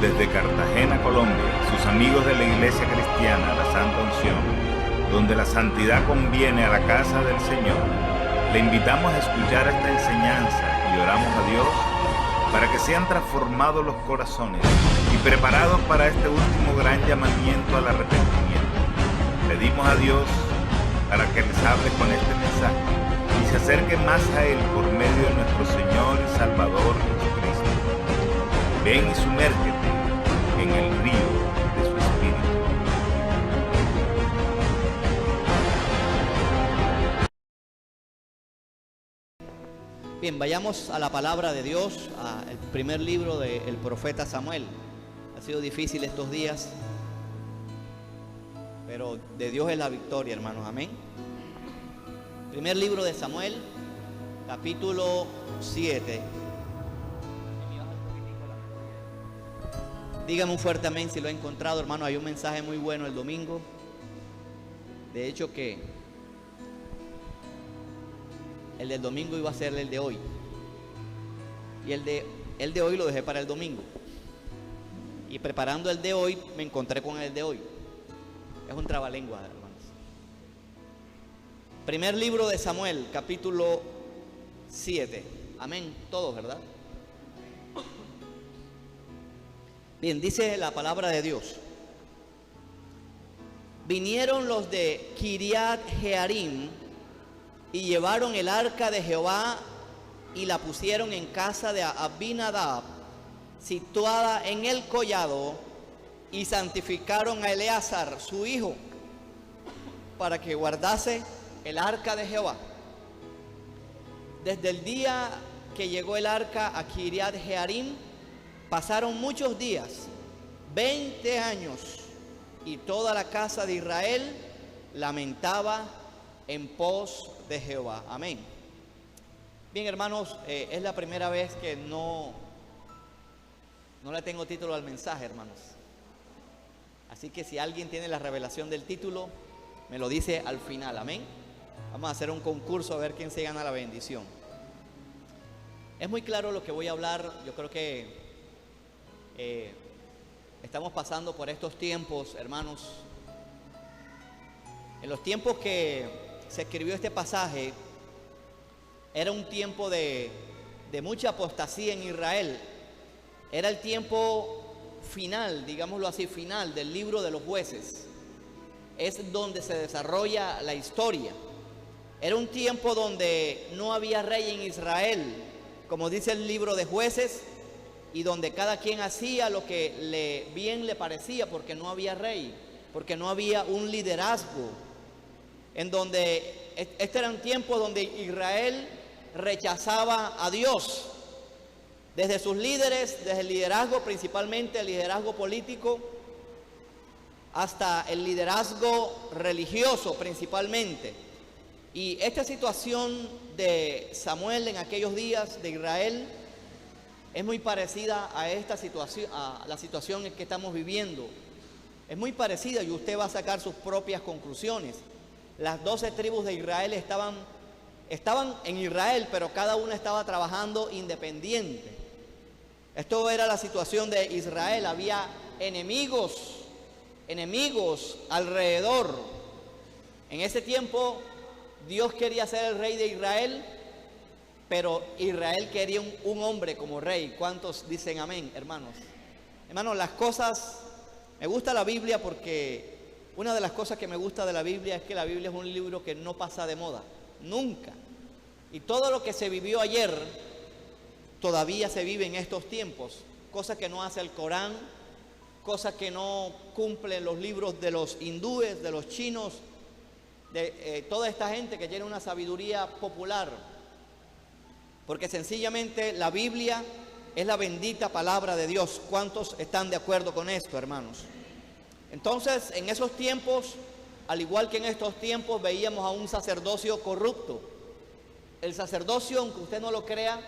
Desde Cartagena, Colombia, sus amigos de la Iglesia Cristiana La Santa Unción, donde la santidad conviene a la casa del Señor, le invitamos a escuchar esta enseñanza y oramos a Dios para que sean transformados los corazones y preparados para este último gran llamamiento al arrepentimiento. Pedimos a Dios para que les hable con este mensaje y se acerquen más a Él por medio de nuestro Señor y Salvador Jesucristo. Ven y sumérgete en el río de su Espíritu. Bien, vayamos a la palabra de Dios, al primer libro del profeta Samuel. Ha sido difícil estos días, pero de Dios es la victoria, hermanos, amén. Primer libro de Samuel, capítulo 7. Dígame un fuerte amén si lo he encontrado, hermano. Hay un mensaje muy bueno el domingo. De hecho que el del domingo iba a ser el de hoy. Y el de hoy lo dejé para el domingo. Y preparando el de hoy, me encontré con el de hoy. Es un trabalenguas, hermanos. Primer libro de Samuel, capítulo 7. Amén. Todos, ¿verdad? Bien, dice la palabra de Dios. Vinieron los de Kiriat Jearim y llevaron el arca de Jehová y la pusieron en casa de Abinadab, situada en el collado, y santificaron a Eleazar, su hijo, para que guardase el arca de Jehová. Desde el día que llegó el arca a Kiriat Jearim, pasaron muchos días, 20 años, y toda la casa de Israel lamentaba en pos de Jehová. Amén. Bien, hermanos, es la primera vez que no le tengo título al mensaje, hermanos. Así que si alguien tiene la revelación del título, me lo dice al final. Amén. Vamos a hacer un concurso a ver quién se gana la bendición. Es muy claro lo que voy a hablar. Yo creo que estamos pasando por estos tiempos, hermanos. En los tiempos que se escribió este pasaje, era un tiempo de mucha apostasía en Israel. Era el tiempo final, digámoslo así, final del libro de los jueces. Es donde se desarrolla la historia. Era un tiempo donde no había rey en Israel, como dice el libro de Jueces, y donde cada quien hacía lo que bien le parecía, porque no había rey, porque no había un liderazgo. En donde este era un tiempo donde Israel rechazaba a Dios, desde sus líderes, desde el liderazgo, principalmente el liderazgo político, hasta el liderazgo religioso principalmente. Y esta situación de Samuel en aquellos días de Israel es muy parecida a esta situación, a la situación en que estamos viviendo. Es muy parecida, y usted va a sacar sus propias conclusiones. Las 12 tribus de Israel estaban en Israel, pero cada una estaba trabajando independiente. Esto era la situación de Israel. Había enemigos alrededor. En ese tiempo Dios quería ser el rey de Israel, pero Israel quería un hombre como rey. ¿Cuántos dicen amén, hermanos? Hermanos, las cosas... Me gusta la Biblia porque una de las cosas que me gusta de la Biblia es que la Biblia es un libro que no pasa de moda, nunca. Y todo lo que se vivió ayer todavía se vive en estos tiempos. Cosas que no hace el Corán, cosas que no cumplen los libros de los hindúes, de los chinos, de toda esta gente que tiene una sabiduría popular. Porque sencillamente la Biblia es la bendita palabra de Dios. ¿Cuántos están de acuerdo con esto, hermanos? Entonces, en esos tiempos, al igual que en estos tiempos, veíamos a un sacerdocio corrupto. El sacerdocio, aunque usted no lo crea,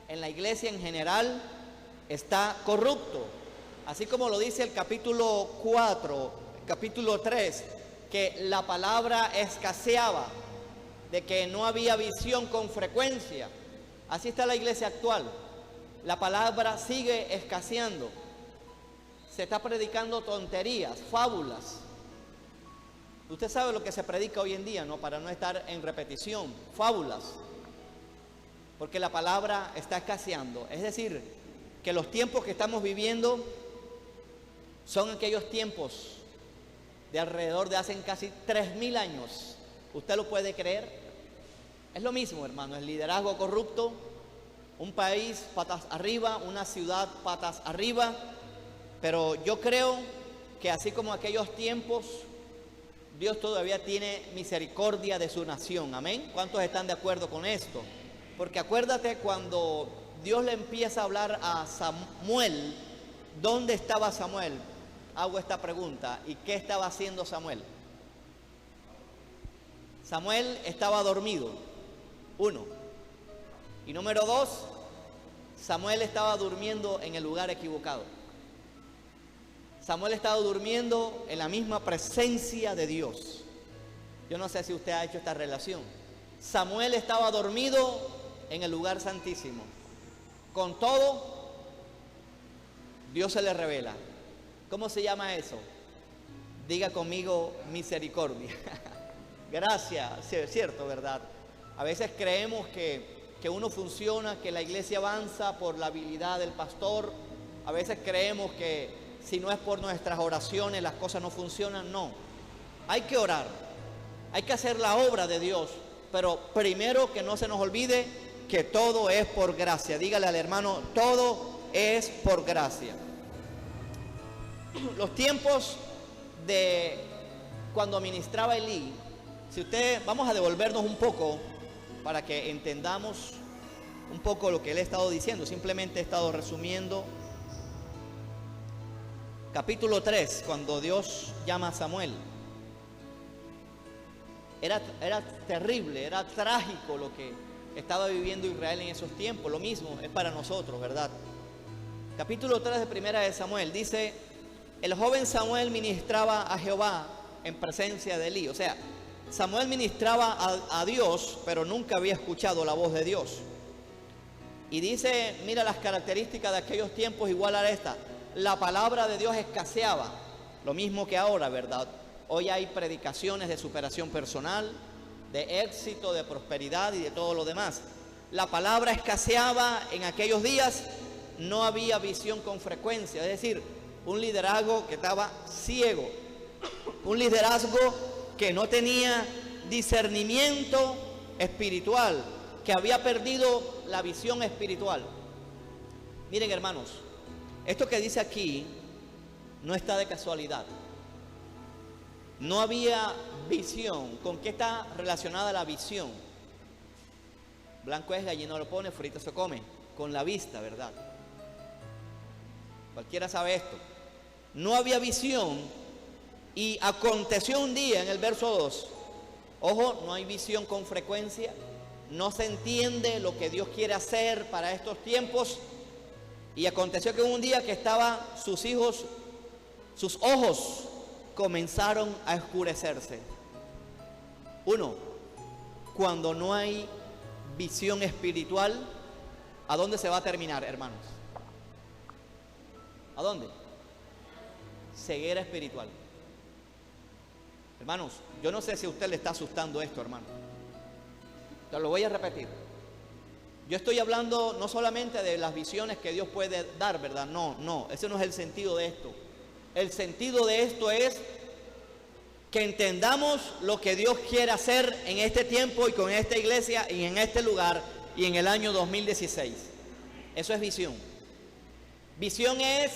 en la iglesia en general está corrupto. Así como lo dice el capítulo 4, capítulo 3, que la palabra escaseaba, de que no había visión con frecuencia. Así está la iglesia actual. La palabra sigue escaseando. se está predicando tonterías, fábulas. Usted sabe lo que se predica hoy en día, ¿no? Para no estar en repetición, fábulas. Porque la palabra está escaseando. Es decir, que los tiempos que estamos viviendo son aquellos tiempos de alrededor de hace casi 3000 años. ¿Usted lo puede creer? Es lo mismo, hermano, el liderazgo corrupto, un país patas arriba, una ciudad patas arriba. Pero yo creo que así como aquellos tiempos, Dios todavía tiene misericordia de su nación. Amén. ¿Cuántos están de acuerdo con esto? Porque acuérdate cuando Dios le empieza a hablar a Samuel, ¿dónde estaba Samuel? Hago esta pregunta. ¿Y qué estaba haciendo Samuel? Samuel estaba dormido. 1. Y número 2, Samuel estaba durmiendo en el lugar equivocado. Samuel estaba durmiendo en la misma presencia de Dios. Yo no sé si usted ha hecho esta relación. Samuel estaba dormido en el lugar santísimo. Con todo, Dios se le revela. ¿Cómo se llama eso? Diga conmigo, misericordia. Gracias, sí, es cierto, ¿verdad? A veces creemos que uno funciona, que la iglesia avanza por la habilidad del pastor. A veces creemos que si no es por nuestras oraciones las cosas no funcionan. No, hay que orar, hay que hacer la obra de Dios, pero primero que no se nos olvide que todo es por gracia. Dígale al hermano, todo es por gracia. Los tiempos de cuando ministraba Elí, si usted, vamos a devolvernos un poco para que entendamos un poco lo que él ha estado diciendo. Simplemente he estado resumiendo. Capítulo 3, cuando Dios llama a Samuel. Era terrible, era trágico lo que estaba viviendo Israel en esos tiempos. Lo mismo es para nosotros, ¿verdad? Capítulo 3 de Primera de Samuel dice: el joven Samuel ministraba a Jehová en presencia de Elí. O sea, Samuel ministraba a Dios, pero nunca había escuchado la voz de Dios. Y dice, mira las características de aquellos tiempos igual a esta. La palabra de Dios escaseaba, lo mismo que ahora, ¿verdad? Hoy hay predicaciones de superación personal, de éxito, de prosperidad y de todo lo demás. La palabra escaseaba en aquellos días, no había visión con frecuencia, es decir, un liderazgo que estaba ciego, un liderazgo que no tenía discernimiento espiritual, que había perdido la visión espiritual. Miren, hermanos, esto que dice aquí no está de casualidad. No había visión. ¿Con qué está relacionada la visión? Blanco es, gallina lo pone, frito se come. Con la vista, ¿verdad? Cualquiera sabe esto. No había visión y aconteció un día en el verso 2. Ojo, no hay visión con frecuencia. No se entiende lo que Dios quiere hacer para estos tiempos. Y aconteció que un día que estaban sus hijos, sus ojos comenzaron a oscurecerse. 1. Cuando no hay visión espiritual, ¿a dónde se va a terminar, hermanos? ¿A dónde? Ceguera espiritual. Hermanos, yo no sé si a usted le está asustando esto, hermano. Te lo voy a repetir. Yo estoy hablando no solamente de las visiones que Dios puede dar, ¿verdad? No, ese no es el sentido de esto. El sentido de esto es que entendamos lo que Dios quiere hacer en este tiempo y con esta iglesia y en este lugar y en el año 2016. Eso es visión. Visión es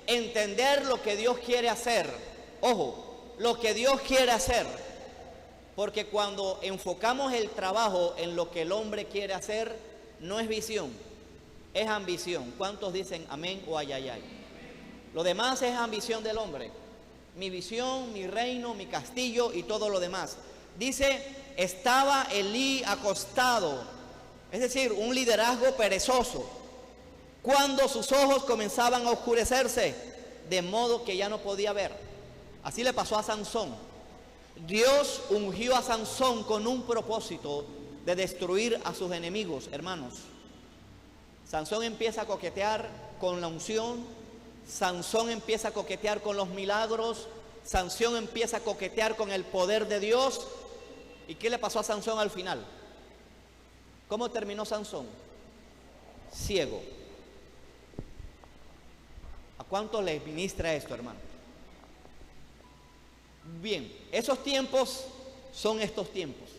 entender lo que Dios quiere hacer. Ojo, lo que Dios quiere hacer. Porque cuando enfocamos el trabajo en lo que el hombre quiere hacer, no es visión, es ambición. ¿Cuántos dicen amén o ay, ay, ay? Lo demás es ambición del hombre. Mi visión, mi reino, mi castillo y todo lo demás. Dice, estaba Elí acostado, es decir, un liderazgo perezoso, cuando sus ojos comenzaban a oscurecerse, de modo que ya no podía ver. Así le pasó a Sansón. Dios ungió a Sansón con un propósito de destruir a sus enemigos, hermanos. Sansón empieza a coquetear con la unción, Sansón empieza a coquetear con los milagros. Sansón empieza a coquetear con el poder de Dios. ¿Y qué le pasó a Sansón al final? ¿Cómo terminó Sansón? Ciego. ¿A cuánto les ministra esto, hermano? Bien, esos tiempos son estos tiempos.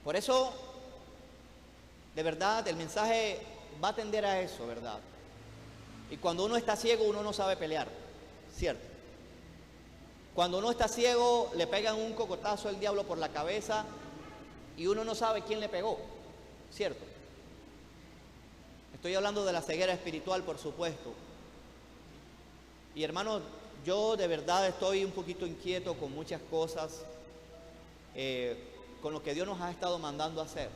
Por eso, de verdad, el mensaje va a tender a eso, ¿verdad? Y cuando uno está ciego, uno no sabe pelear, ¿cierto? Cuando uno está ciego, le pegan un cocotazo al diablo por la cabeza y uno no sabe quién le pegó, ¿cierto? Estoy hablando de la ceguera espiritual, por supuesto. Y hermanos, yo de verdad estoy un poquito inquieto con muchas cosas, con lo que Dios nos ha estado mandando a hacer.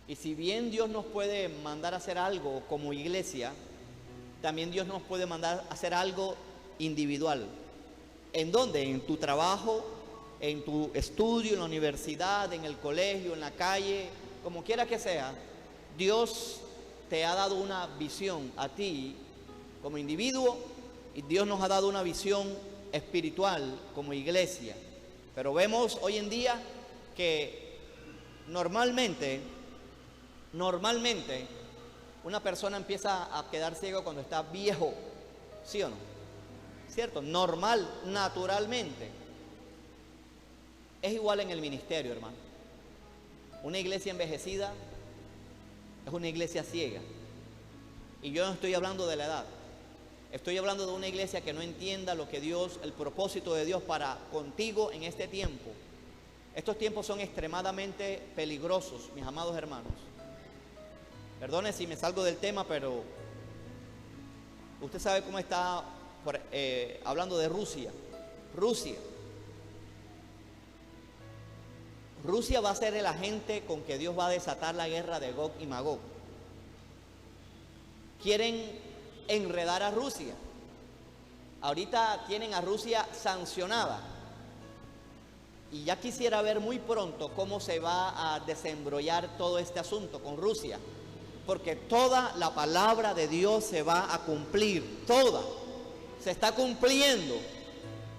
Y si bien Dios nos puede mandar a hacer algo como iglesia, también Dios nos puede mandar a hacer algo individual. ¿En dónde? En tu trabajo, en tu estudio, en la universidad, en el colegio, en la calle, como quiera que sea. Dios te ha dado una visión a ti como individuo y Dios nos ha dado una visión espiritual como iglesia. Pero vemos hoy en día que normalmente una persona empieza a quedar ciego cuando está viejo, ¿sí o no? ¿Cierto? Naturalmente. Es igual en el ministerio, hermano. Una iglesia envejecida es una iglesia ciega. Y yo no estoy hablando de la edad. Estoy hablando de una iglesia que no entienda lo que Dios, el propósito de Dios para contigo en este tiempo. Estos tiempos son extremadamente peligrosos, mis amados hermanos. Perdone si me salgo del tema, pero usted sabe cómo está hablando de Rusia. Rusia va a ser el agente con que Dios va a desatar la guerra de Gog y Magog. Quieren enredar a Rusia. Ahorita tienen a Rusia sancionada. Y ya quisiera ver muy pronto cómo se va a desembrollar todo este asunto con Rusia. Porque toda la palabra de Dios se va a cumplir. Toda. Se está cumpliendo.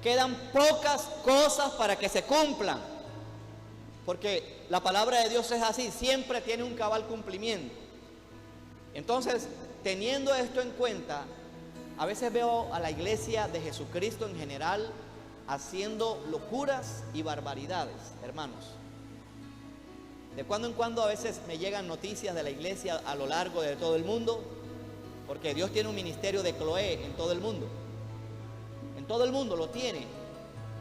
Quedan pocas cosas para que se cumplan. Porque la palabra de Dios es así. Siempre tiene un cabal cumplimiento. Entonces, teniendo esto en cuenta, a veces veo a la iglesia de Jesucristo en general haciendo locuras y barbaridades, hermanos. De cuando en cuando a veces me llegan noticias de la iglesia a lo largo de todo el mundo, porque Dios tiene un ministerio de Cloé en todo el mundo. En todo el mundo lo tiene.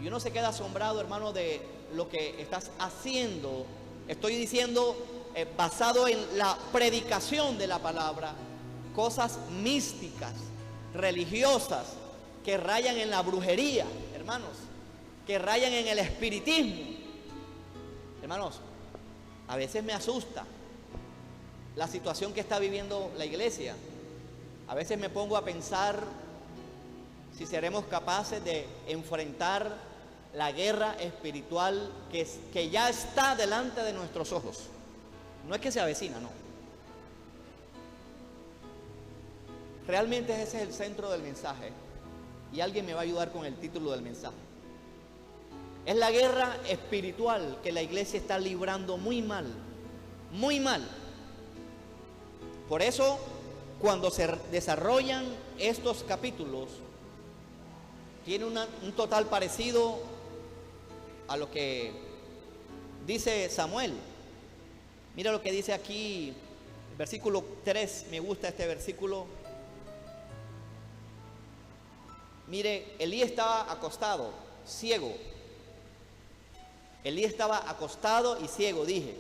Y uno se queda asombrado, hermano, de lo que estás haciendo. Estoy diciendo, basado en la predicación de la palabra, cosas místicas, religiosas, que rayan en la brujería, hermanos, que rayan en el espiritismo. Hermanos, a veces me asusta la situación que está viviendo la iglesia. A veces me pongo a pensar si seremos capaces de enfrentar la guerra espiritual que ya está delante de nuestros ojos. No es que se avecina, no. Realmente ese es el centro del mensaje. Y alguien me va a ayudar con el título del mensaje. Es la guerra espiritual que la iglesia está librando muy mal. Muy mal. Por eso, cuando se desarrollan estos capítulos, tiene un total parecido a lo que dice Samuel. Mira lo que dice aquí, versículo 3, me gusta este versículo. Mire, Elí estaba acostado, ciego. Elí estaba acostado y ciego, dije.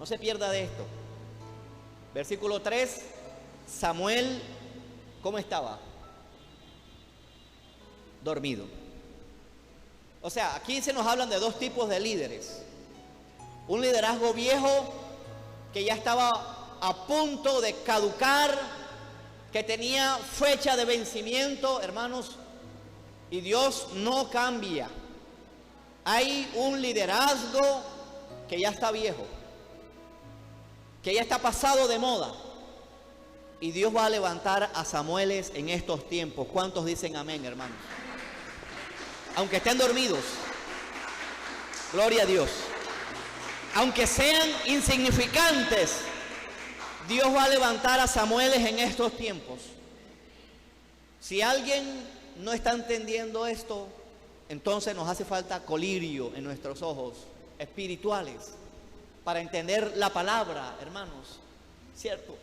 No se pierda de esto. Versículo 3, Samuel, ¿cómo estaba? Dormido. O sea, aquí se nos hablan de dos tipos de líderes. Un liderazgo viejo que ya estaba a punto de caducar, que tenía fecha de vencimiento, hermanos, y Dios no cambia. Hay un liderazgo que ya está viejo, que ya está pasado de moda. Y Dios va a levantar a Samueles en estos tiempos. ¿Cuántos dicen amén, hermanos? Aunque estén dormidos. Gloria a Dios. Aunque sean insignificantes, Dios va a levantar a Samueles en estos tiempos. Si alguien no está entendiendo esto, entonces nos hace falta colirio en nuestros ojos espirituales para entender la palabra, hermanos. ¿Cierto?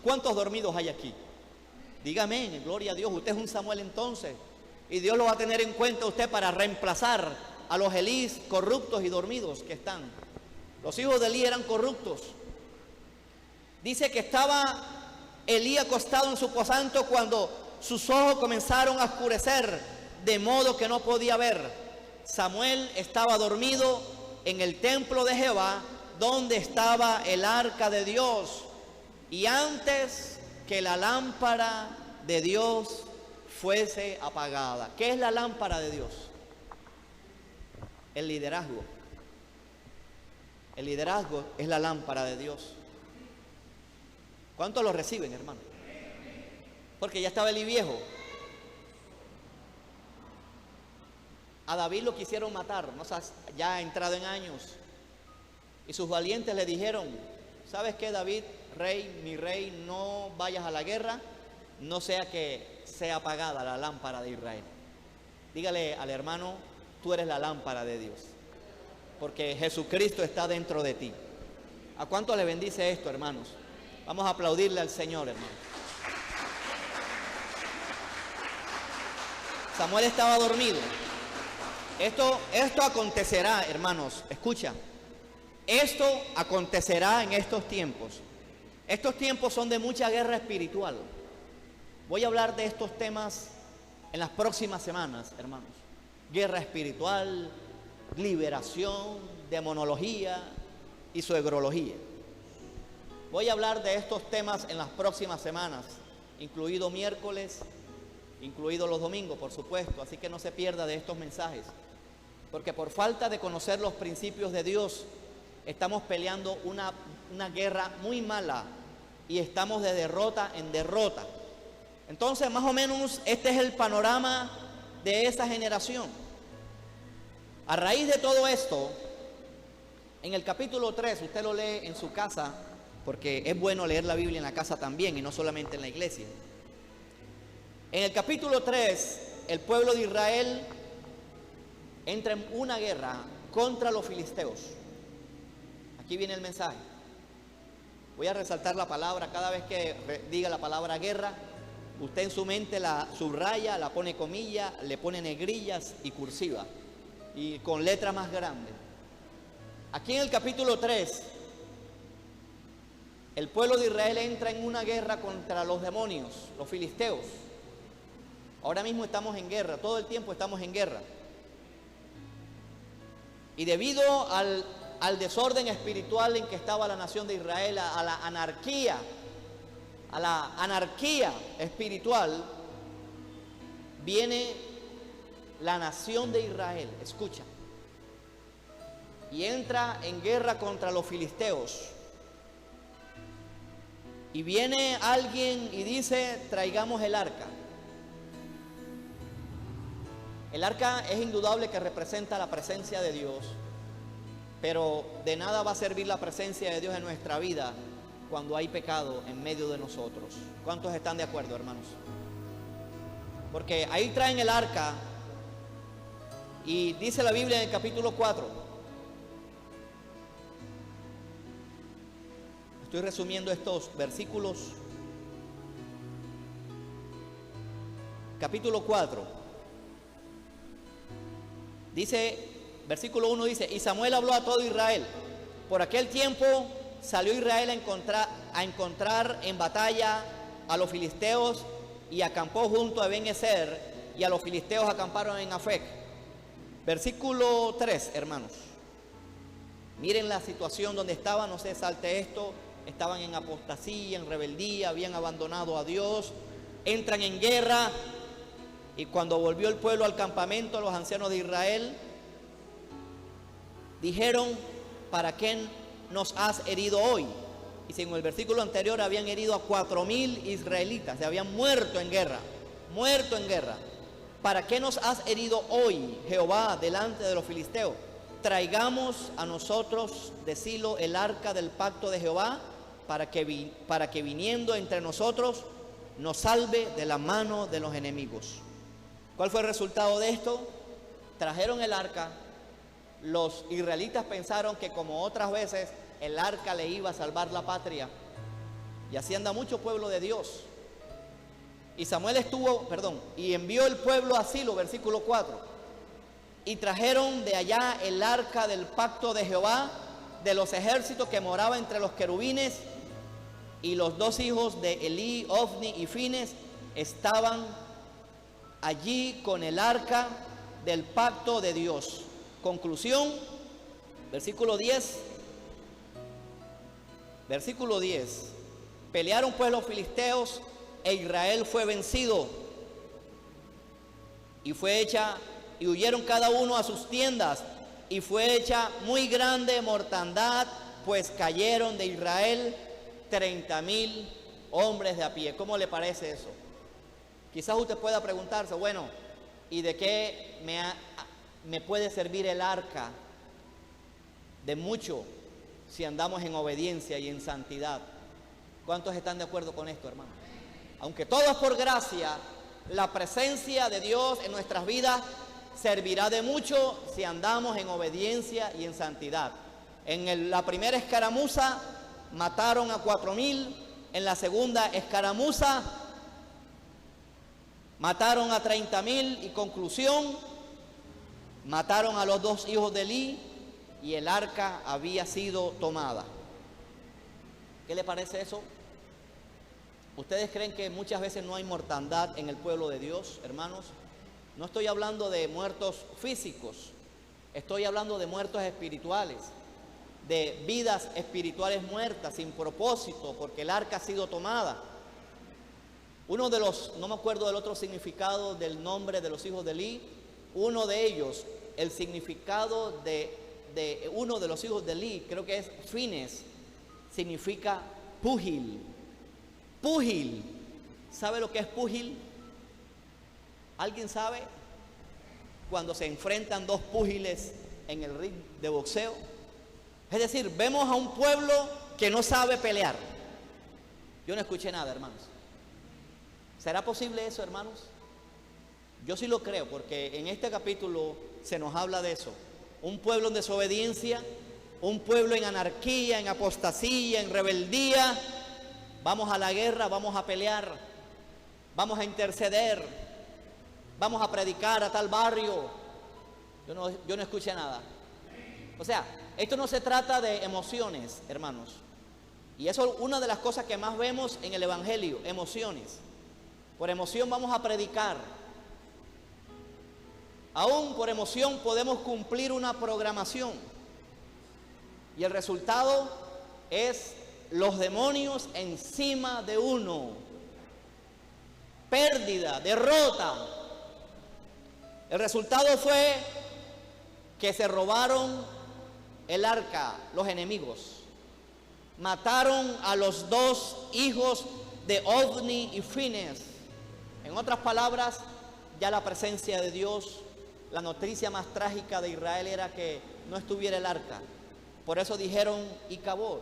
¿Cuántos dormidos hay aquí? Dígame, gloria a Dios. Usted es un Samuel entonces, y Dios lo va a tener en cuenta usted para reemplazar a los Elís corruptos y dormidos que están. Los hijos de Elí eran corruptos. Dice que estaba Elí acostado en su aposento cuando sus ojos comenzaron a oscurecer, de modo que no podía ver. Samuel estaba dormido en el templo de Jehová, donde estaba el arca de Dios, y antes que la lámpara de Dios fuese apagada. ¿Qué es la lámpara de Dios? El liderazgo. El liderazgo es la lámpara de Dios. ¿Cuántos lo reciben, hermano? Porque ya estaba Elí viejo. A David lo quisieron matar, ¿no? Ya ha entrado en años. Y sus valientes le dijeron: ¿sabes qué, David, rey, mi rey, no vayas a la guerra, no sea que sea apagada la lámpara de Israel? Dígale al hermano: tú eres la lámpara de Dios, porque Jesucristo está dentro de ti. ¿A cuánto le bendice esto, hermanos? Vamos a aplaudirle al Señor, hermano. Samuel estaba dormido. Esto acontecerá, hermanos. Escucha. Esto acontecerá en estos tiempos. Estos tiempos son de mucha guerra espiritual. Voy a hablar de estos temas en las próximas semanas, hermanos. Guerra espiritual, liberación, demonología y suegrología. Voy a hablar de estos temas en las próximas semanas, incluido miércoles, incluido los domingos, por supuesto. Así que no se pierda de estos mensajes, porque por falta de conocer los principios de Dios, estamos peleando una guerra muy mala y estamos de derrota en derrota. Entonces, más o menos, este es el panorama de esa generación. A raíz de todo esto, en el capítulo 3, usted lo lee en su casa, porque es bueno leer la Biblia en la casa también y no solamente en la iglesia. En el capítulo 3, el pueblo de Israel entra en una guerra contra los filisteos. Aquí viene el mensaje. Voy a resaltar la palabra. Cada vez que diga la palabra guerra, usted en su mente la subraya, la pone comilla, le pone negrillas y cursiva, y con letra más grande. Aquí en el capítulo 3, el pueblo de Israel entra en una guerra contra los demonios, los filisteos. Ahora mismo estamos en guerra, todo el tiempo estamos en guerra. Y debido al desorden espiritual en que estaba la nación de Israel, a la anarquía espiritual, viene la nación de Israel, escucha, y entra en guerra contra los filisteos. Y viene alguien y dice: traigamos el arca. El arca es indudable que representa la presencia de Dios, pero de nada va a servir la presencia de Dios en nuestra vida cuando hay pecado en medio de nosotros. ¿Cuántos están de acuerdo, hermanos? Porque ahí traen el arca y dice la Biblia en el capítulo 4. Estoy resumiendo estos versículos. Capítulo 4. Dice, versículo 1 dice: y Samuel habló a todo Israel. Por aquel tiempo salió Israel a encontrar en batalla a los filisteos y acampó junto a Ben-Ezer, y a los filisteos acamparon en Afec. Versículo 3, hermanos. Miren la situación donde estaban, no se salte esto. Estaban en apostasía, en rebeldía, habían abandonado a Dios. Entran en guerra. Y cuando volvió el pueblo al campamento, los ancianos de Israel dijeron: ¿para qué nos has herido hoy? Y si en el versículo anterior habían herido a 4,000 israelitas, se habían muerto en guerra, ¿para qué nos has herido hoy, Jehová, delante de los filisteos? Traigamos a nosotros de Silo el arca del pacto de Jehová, para que viniendo entre nosotros nos salve de la mano de los enemigos. ¿Cuál fue el resultado de esto? Trajeron el arca. Los israelitas pensaron que, como otras veces, el arca le iba a salvar la patria. Y así anda mucho pueblo de Dios. Y Samuel y envió el pueblo a Silo, versículo 4. Y trajeron de allá el arca del pacto de Jehová, de los ejércitos, que moraba entre los querubines. Y los dos hijos de Elí, Ofni y Fines, estaban allí con el arca del pacto de Dios. Conclusión, versículo 10. Pelearon pues los filisteos e Israel fue vencido. Y huyeron cada uno a sus tiendas. Y fue hecha muy grande mortandad, pues cayeron de Israel 30,000 hombres de a pie. ¿Cómo le parece eso? Quizás usted pueda preguntarse, bueno, ¿y de qué me puede servir el arca? De mucho, si andamos en obediencia y en santidad. ¿Cuántos están de acuerdo con esto, hermano? Aunque todo es por gracia, la presencia de Dios en nuestras vidas servirá de mucho si andamos en obediencia y en santidad. En la primera escaramuza mataron a 4,000, en la segunda escaramuza mataron a 30,000 y conclusión, mataron a los dos hijos de Elí y el arca había sido tomada. ¿Qué le parece eso? ¿Ustedes creen que muchas veces no hay mortandad en el pueblo de Dios, hermanos? No estoy hablando de muertos físicos, estoy hablando de muertos espirituales, de vidas espirituales muertas, sin propósito, porque el arca ha sido tomada. Uno de los, no me acuerdo del otro significado del nombre de los hijos de Elí, uno de ellos, el significado de uno de los hijos de Elí, creo que es Fines, significa púgil. Púgil. ¿Sabe lo que es púgil? ¿Alguien sabe? Cuando se enfrentan dos púgiles en el ring de boxeo. Es decir, vemos a un pueblo que no sabe pelear. Yo no escuché nada, hermanos. ¿Será posible eso, hermanos? Yo sí lo creo, porque en este capítulo se nos habla de eso. Un pueblo en desobediencia, un pueblo en anarquía, en apostasía, en rebeldía. Vamos a la guerra, vamos a pelear, vamos a interceder, vamos a predicar a tal barrio. Yo no escuché nada. O sea, esto no se trata de emociones, hermanos. Y eso es una de las cosas que más vemos en el Evangelio, emociones. Por emoción vamos a predicar. Aún por emoción podemos cumplir una programación. Y el resultado es los demonios encima de uno. Pérdida, derrota. El resultado fue que se robaron el arca, los enemigos. Mataron a los dos hijos de Ofni y Fines. En otras palabras, ya la presencia de Dios, la noticia más trágica de Israel era que no estuviera el arca. Por eso dijeron Icabod.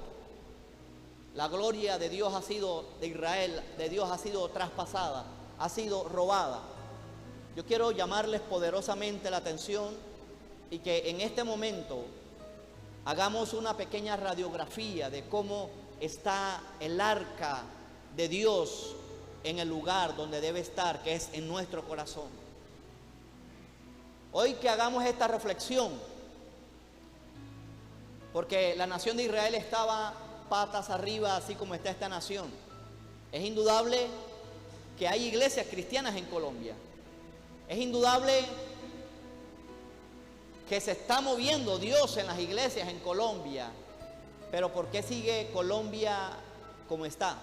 La gloria de Dios ha sido, de Israel, de Dios ha sido traspasada, ha sido robada. Yo quiero llamarles poderosamente la atención y que en este momento hagamos una pequeña radiografía de cómo está el arca de Dios en el lugar donde debe estar, que es en nuestro corazón. Hoy que hagamos esta reflexión, porque la nación de Israel estaba patas arriba, así como está esta nación. Es indudable que hay iglesias cristianas en Colombia. Es indudable que se está moviendo Dios en las iglesias en Colombia. Pero ¿por qué sigue Colombia como está?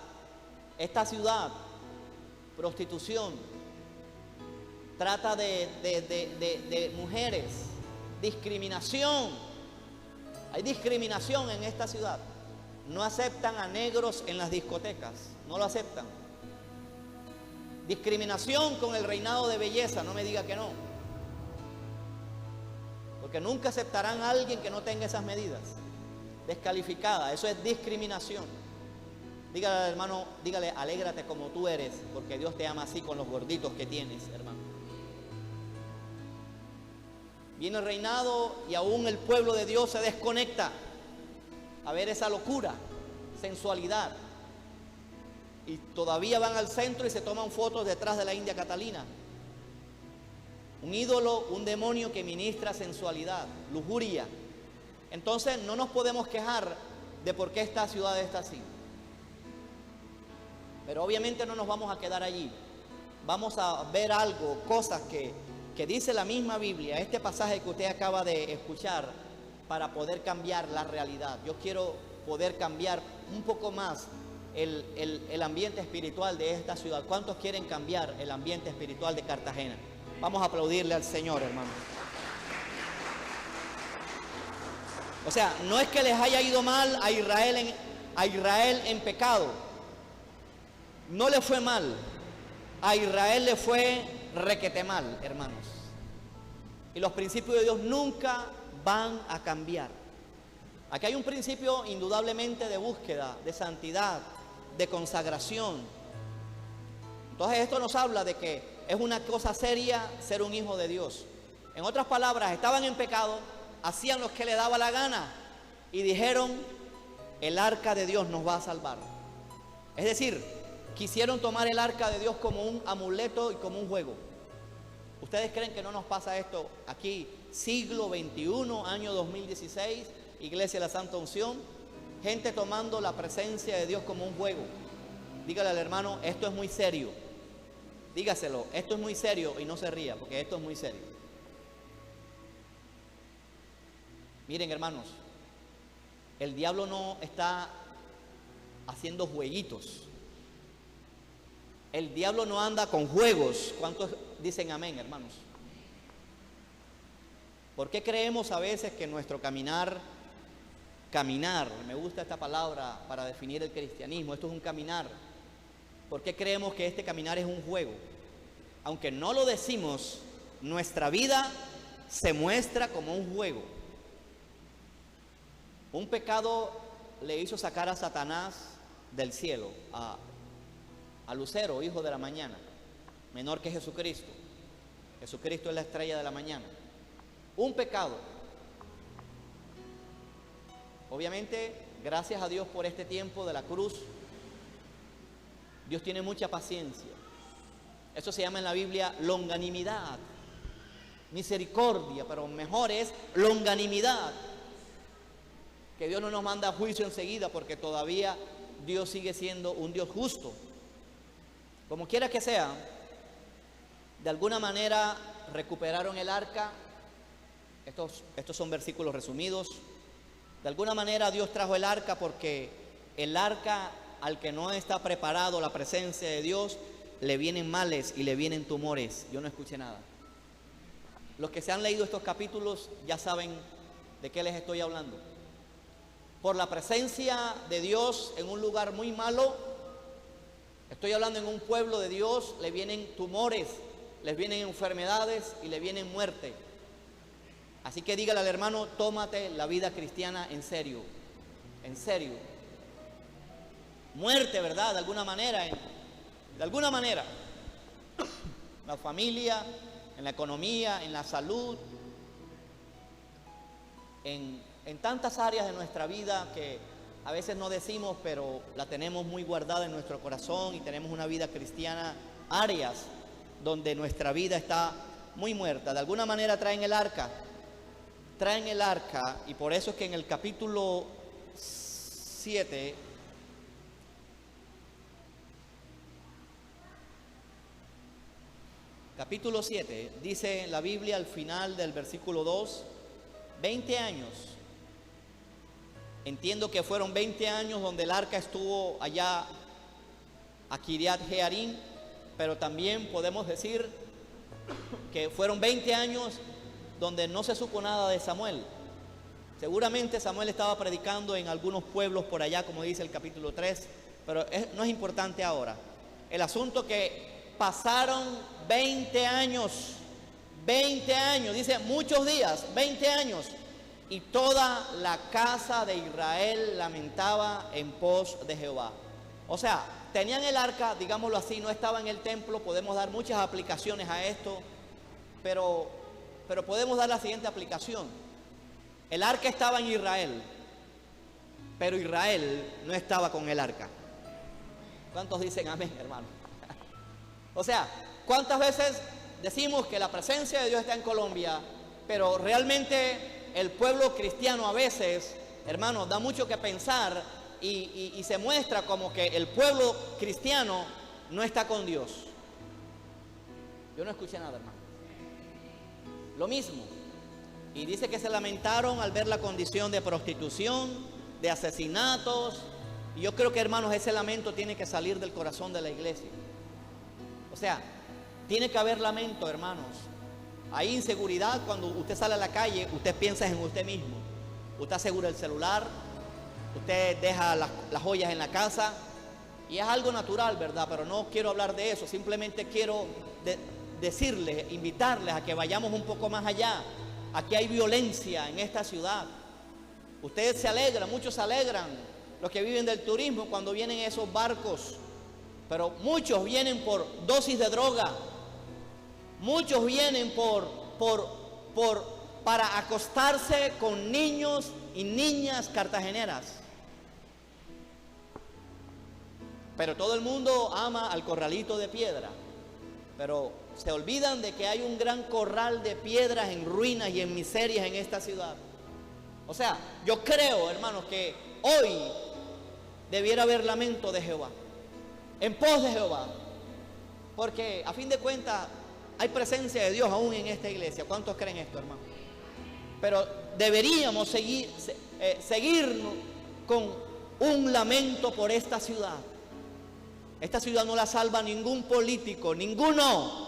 Esta ciudad, prostitución, trata de mujeres, discriminación. Hay discriminación en esta ciudad. no aceptan a negros en las discotecas, no lo aceptan. Discriminación con el reinado de belleza, no me diga que no. Porque nunca aceptarán a alguien que no tenga esas medidas. Descalificada, eso es discriminación. Dígale al hermano, dígale, alégrate como tú eres, porque Dios te ama así con los gorditos que tienes, hermano. Viene el reinado y aún el pueblo de Dios se desconecta a ver esa locura, sensualidad. Y todavía van al centro y se toman fotos detrás de la India Catalina. Un ídolo, un demonio que ministra sensualidad, lujuria. Entonces no nos podemos quejar de por qué esta ciudad está así. Pero obviamente no nos vamos a quedar allí. Vamos a ver algo, cosas que dice la misma Biblia, este pasaje que usted acaba de escuchar, para poder cambiar la realidad. Yo quiero poder cambiar un poco más el ambiente espiritual de esta ciudad. ¿Cuántos quieren cambiar el ambiente espiritual de Cartagena? Vamos a aplaudirle al Señor, hermano. O sea, no es que les haya ido mal a Israel en pecado. No le fue mal. A Israel le fue requete mal, hermanos. Y los principios de Dios nunca van a cambiar. Aquí hay un principio indudablemente de búsqueda, de santidad, de consagración. Entonces esto nos habla de que es una cosa seria ser un hijo de Dios. En otras palabras, estaban en pecado, hacían lo que les daba la gana y dijeron, el arca de Dios nos va a salvar. Es decir, quisieron tomar el arca de Dios como un amuleto y como un juego. ¿Ustedes creen que no nos pasa esto aquí, siglo XXI, año 2016, Iglesia de la Santa Unción? Gente tomando la presencia de Dios como un juego. Dígale al hermano, esto es muy serio. Dígaselo, esto es muy serio y no se ría, porque esto es muy serio. Miren, hermanos, el diablo no está haciendo jueguitos. El diablo no anda con juegos. ¿Cuántos dicen amén, hermanos? ¿Por qué creemos a veces que nuestro caminar, me gusta esta palabra para definir el cristianismo, esto es un caminar? ¿Por qué creemos que este caminar es un juego? Aunque no lo decimos, nuestra vida se muestra como un juego. Un pecado le hizo sacar a Satanás del cielo, a Lucero, hijo de la mañana, menor que Jesucristo. Jesucristo es la estrella de la mañana. Un pecado. Obviamente, gracias a Dios por este tiempo de la cruz. Dios tiene mucha paciencia. Eso se llama en la Biblia longanimidad, misericordia, pero mejor es longanimidad. Que Dios no nos manda a juicio enseguida, porque todavía Dios sigue siendo un Dios justo. Como quiera que sea, de alguna manera recuperaron el arca. Estos son versículos resumidos. De alguna manera Dios trajo el arca, porque el arca, al que no está preparado la presencia de Dios, le vienen males y le vienen tumores. Yo no escuché nada. Los que se han leído estos capítulos ya saben de qué les estoy hablando. Por la presencia de Dios en un lugar muy malo, estoy hablando en un pueblo de Dios, le vienen tumores, les vienen enfermedades y le vienen muerte. Así que dígale al hermano, tómate la vida cristiana en serio, en serio. Muerte, ¿verdad? De alguna manera, en la familia, en la economía, en la salud, en tantas áreas de nuestra vida que a veces no decimos, pero la tenemos muy guardada en nuestro corazón y tenemos una vida cristiana, áreas donde nuestra vida está muy muerta. De alguna manera traen el arca, y por eso es que en el capítulo 7, dice la Biblia al final del versículo 2, 20 años. Entiendo que fueron 20 años donde el arca estuvo allá a Kiriat Jearim, pero también podemos decir que fueron 20 años donde no se supo nada de Samuel. Seguramente Samuel estaba predicando en algunos pueblos por allá, como dice el capítulo 3, pero no es importante ahora. El asunto que pasaron 20 años, dice muchos días, 20 años, y toda la casa de Israel lamentaba en pos de Jehová. O sea, tenían el arca, digámoslo así, no estaba en el templo. Podemos dar muchas aplicaciones a esto, pero podemos dar la siguiente aplicación. El arca estaba en Israel, pero Israel no estaba con el arca. ¿Cuántos dicen amén, hermano? O sea, ¿cuántas veces decimos que la presencia de Dios está en Colombia, pero realmente el pueblo cristiano a veces, hermano, da mucho que pensar y se muestra como que el pueblo cristiano no está con Dios? Yo no escuché nada, hermano. Lo mismo. Y dice que se lamentaron al ver la condición de prostitución, de asesinatos. Y yo creo que, hermanos, ese lamento tiene que salir del corazón de la iglesia. O sea, tiene que haber lamento, hermanos. Hay inseguridad cuando usted sale a la calle, usted piensa en usted mismo. Usted asegura el celular, usted deja las joyas en la casa. Y es algo natural, ¿verdad? Pero no quiero hablar de eso. Simplemente quiero decirles, invitarles a que vayamos un poco más allá. Aquí hay violencia en esta ciudad. Ustedes se alegran, muchos se alegran, los que viven del turismo, cuando vienen esos barcos. Pero muchos vienen por dosis de droga. Muchos vienen para acostarse con niños y niñas cartageneras. Pero todo el mundo ama al corralito de piedra. Pero se olvidan de que hay un gran corral de piedras en ruinas y en miserias en esta ciudad. O sea, yo creo, hermanos, que hoy debiera haber lamento de Jehová, en pos de Jehová. Porque a fin de cuentas hay presencia de Dios aún en esta iglesia. ¿Cuántos creen esto, hermano? Pero deberíamos seguir con un lamento por esta ciudad. Esta ciudad no la salva ningún político, ninguno.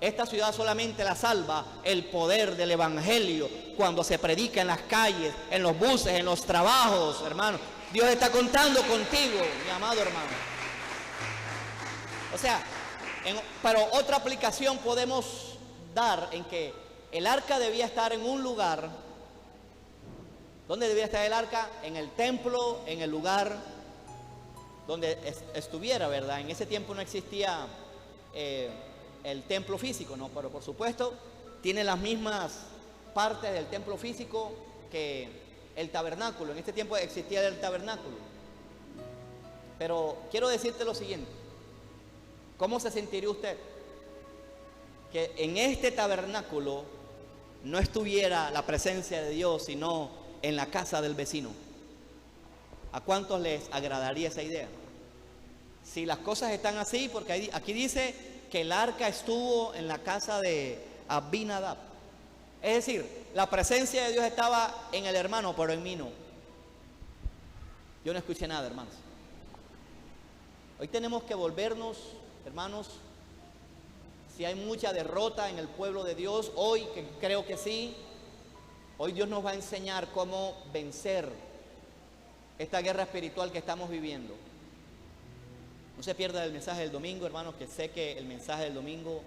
Esta ciudad solamente la salva el poder del evangelio cuando se predica en las calles, en los buses, en los trabajos, hermano. Dios está contando contigo, mi amado hermano. O sea, pero otra aplicación podemos dar en que el arca debía estar en un lugar. ¿Dónde debía estar el arca? En el templo, en el lugar donde estuviera, ¿verdad? En ese tiempo no existía el templo físico, ¿no? Pero por supuesto tiene las mismas partes del templo físico que el tabernáculo. En este tiempo existía el tabernáculo. Pero quiero decirte lo siguiente. ¿Cómo se sentiría usted que en este tabernáculo no estuviera la presencia de Dios, sino en la casa del vecino? ¿A cuántos les agradaría esa idea? Si las cosas están así, porque aquí dice que el arca estuvo en la casa de Abinadab. Es decir, la presencia de Dios estaba en el hermano, pero en mí no. Yo no escuché nada, hermanos. Hoy tenemos que volvernos, hermanos, si hay mucha derrota en el pueblo de Dios, hoy, que creo que sí, hoy Dios nos va a enseñar cómo vencer esta guerra espiritual que estamos viviendo. No se pierda el mensaje del domingo, hermanos, que sé que el mensaje del domingo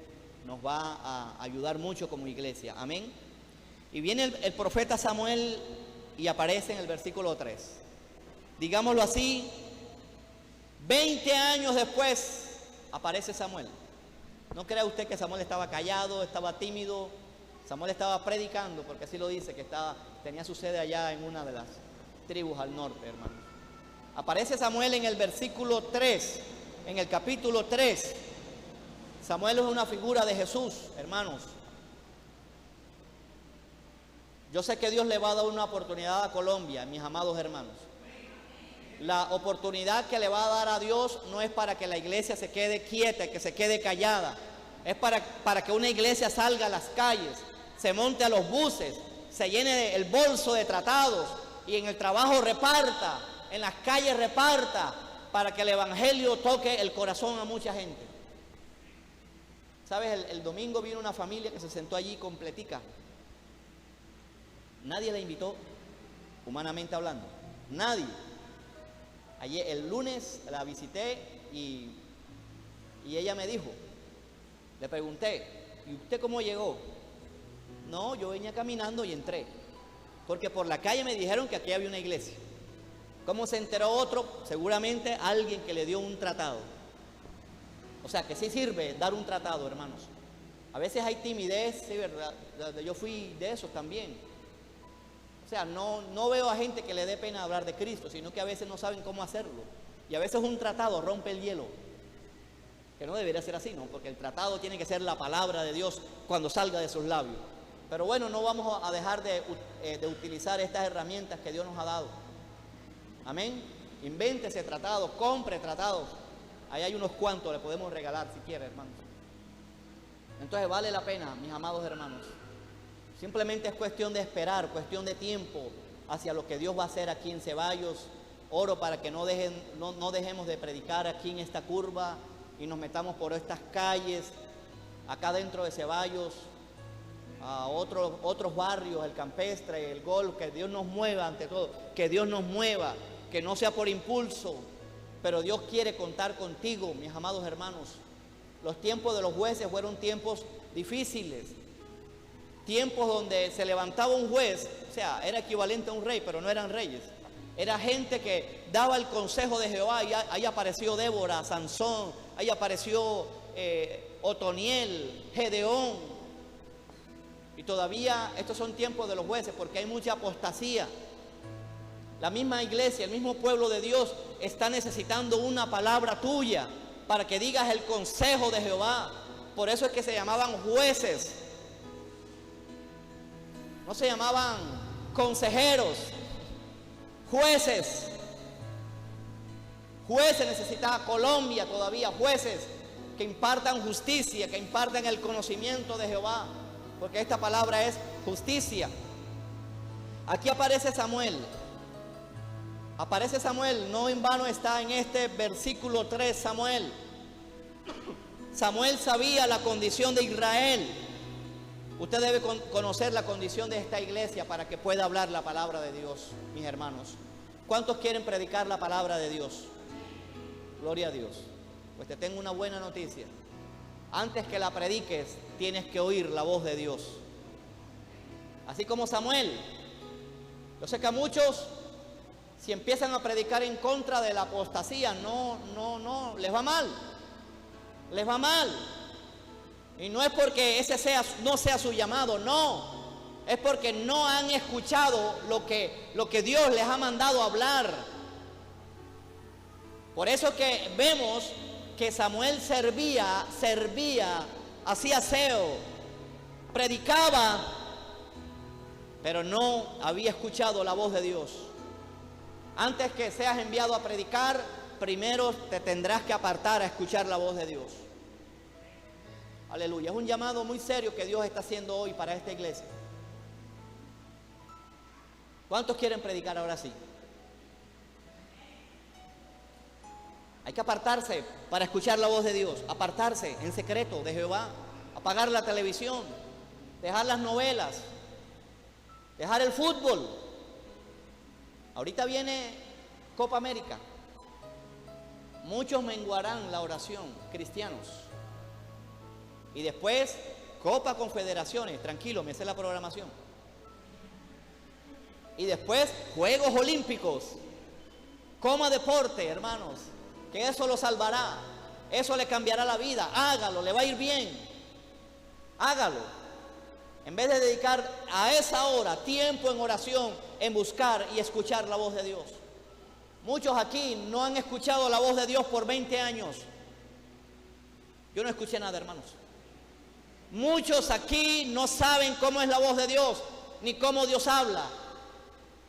nos va a ayudar mucho como iglesia. Amén. Y viene el profeta Samuel y aparece en el versículo 3. Digámoslo así, 20 años después aparece Samuel. No crea usted que Samuel estaba callado, estaba tímido. Samuel estaba predicando, porque así lo dice, que tenía su sede allá en una de las tribus al norte, hermano. Aparece Samuel en el versículo 3, en el capítulo 3. Samuel es una figura de Jesús, hermanos. Yo sé que Dios le va a dar una oportunidad a Colombia, mis amados hermanos. La oportunidad que le va a dar a Dios no es para que la iglesia se quede quieta, que se quede callada. Es para que una iglesia salga a las calles, se monte a los buses, se llene el bolso de tratados y en el trabajo reparta, en las calles reparta, para que el evangelio toque el corazón a mucha gente. ¿Sabes? El domingo vino una familia que se sentó allí completica. Nadie la invitó, humanamente hablando. Nadie. Ayer, el lunes la visité y ella me dijo, le pregunté, ¿y usted cómo llegó? No, yo venía caminando y entré. Porque por la calle me dijeron que aquí había una iglesia. ¿Cómo se enteró otro? Seguramente alguien que le dio un tratado. O sea, que sí sirve dar un tratado, hermanos. A veces hay timidez, sí, ¿verdad? Yo fui de esos también. O sea, no veo a gente que le dé pena hablar de Cristo, sino que a veces no saben cómo hacerlo. Y a veces un tratado rompe el hielo. Que no debería ser así, ¿no? Porque el tratado tiene que ser la palabra de Dios cuando salga de sus labios. Pero bueno, no vamos a dejar de utilizar estas herramientas que Dios nos ha dado. Amén. Invéntese tratados, compre tratados. Ahí hay unos cuantos, le podemos regalar si quiere, hermanos. Entonces vale la pena, mis amados hermanos. Simplemente es cuestión de esperar, cuestión de tiempo hacia lo que Dios va a hacer aquí en Ceballos. Oro para que no dejemos de predicar aquí en esta curva y nos metamos por estas calles, acá dentro de Ceballos, a otros barrios, el Campestre, el Golf, que Dios nos mueva ante todo, que Dios nos mueva, que no sea por impulso, pero Dios quiere contar contigo, mis amados hermanos. Los tiempos de los jueces fueron tiempos difíciles, tiempos donde se levantaba un juez, o sea, era equivalente a un rey, pero no eran reyes. Era gente que daba el consejo de Jehová, y ahí apareció Débora, Sansón, ahí apareció Otoniel, Gedeón. Y todavía estos son tiempos de los jueces porque hay mucha apostasía. La misma iglesia, el mismo pueblo de Dios está necesitando una palabra tuya para que digas el consejo de Jehová. Por eso es que se llamaban jueces. No se llamaban consejeros, jueces. Jueces necesitaba Colombia todavía, jueces que impartan justicia, que impartan el conocimiento de Jehová, porque esta palabra es justicia. Aquí aparece Samuel. Aparece Samuel, no en vano está en este versículo 3 Samuel. Samuel sabía la condición de Israel. Usted debe conocer la condición de esta iglesia para que pueda hablar la palabra de Dios, mis hermanos. ¿Cuántos quieren predicar la palabra de Dios? Gloria a Dios. Pues te tengo una buena noticia. Antes que la prediques, tienes que oír la voz de Dios. Así como Samuel. Yo sé que a muchos, si empiezan a predicar en contra de la apostasía, no, les va mal. Les va mal. Y no es porque ese no sea su llamado, no. Es porque no han escuchado lo que Dios les ha mandado hablar. Por eso que vemos que Samuel servía, hacía aseo, predicaba, pero no había escuchado la voz de Dios. Antes que seas enviado a predicar, primero te tendrás que apartar a escuchar la voz de Dios. Aleluya. Es un llamado muy serio que Dios está haciendo hoy para esta iglesia. ¿Cuántos quieren predicar ahora sí? Hay que apartarse para escuchar la voz de Dios. Apartarse en secreto de Jehová. Apagar la televisión. Dejar las novelas. Dejar el fútbol. Ahorita viene Copa América. Muchos menguarán la oración, cristianos. Y después, Copa Confederaciones. Tranquilo, me sé la programación. Y después, Juegos Olímpicos. Coma deporte, hermanos. Que eso lo salvará. Eso le cambiará la vida. Hágalo, le va a ir bien. Hágalo. En vez de dedicar a esa hora tiempo en oración, en buscar y escuchar la voz de Dios. Muchos aquí no han escuchado la voz de Dios por 20 años. Yo no escuché nada, hermanos. Muchos aquí no saben cómo es la voz de Dios, ni cómo Dios habla.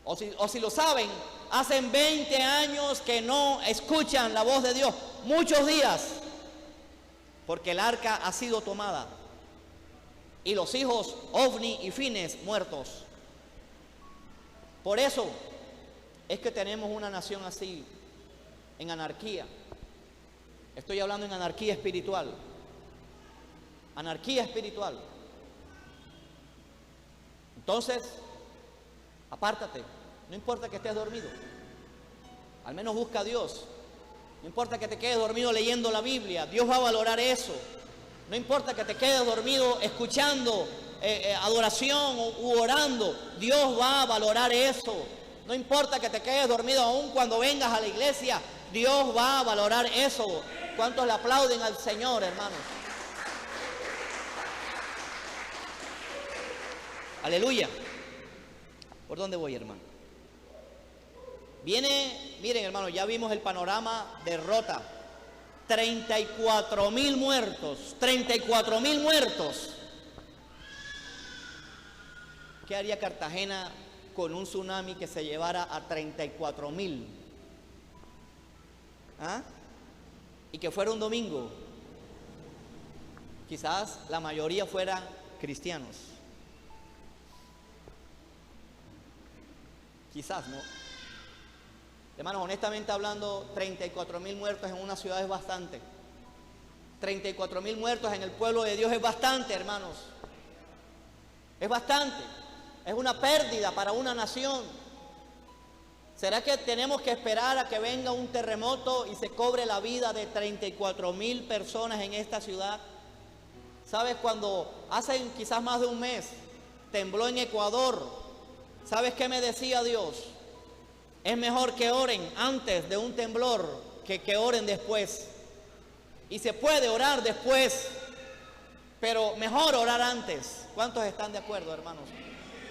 O si lo saben, hacen 20 años que no escuchan la voz de Dios. Muchos días. Porque el arca ha sido tomada. Y los hijos Ofni y Fines muertos. Por eso es que tenemos una nación así, en anarquía. Estoy hablando en anarquía espiritual. Anarquía espiritual. Entonces, Apártate. No importa que estés dormido. Al menos busca a Dios. No importa que te quedes dormido leyendo la Biblia. Dios va a valorar eso. No importa que te quedes dormido escuchando adoración u orando. Dios va a valorar eso. No importa que te quedes dormido aún cuando vengas a la iglesia. Dios va a valorar eso. ¿Cuántos le aplauden al Señor, hermanos? Aleluya. ¿Por dónde voy, hermano? Miren, hermano, ya vimos el panorama de Rota. 34,000 muertos. 34,000 muertos. ¿Qué haría Cartagena con un tsunami que se llevara a 34,000? ¿Ah? Y que fuera un domingo. Quizás la mayoría fueran cristianos. Quizás, ¿no? Hermanos, honestamente hablando, 34,000 muertos en una ciudad es bastante. 34,000 muertos en el pueblo de Dios es bastante, hermanos. Es bastante. Es una pérdida para una nación. ¿Será que tenemos que esperar a que venga un terremoto y se cobre la vida de 34,000 personas en esta ciudad? ¿Sabes? Cuando hace quizás más de un mes tembló en Ecuador, ¿sabes qué me decía Dios? Es mejor que oren antes de un temblor que oren después. Y se puede orar después, pero mejor orar antes. ¿Cuántos están de acuerdo, hermanos?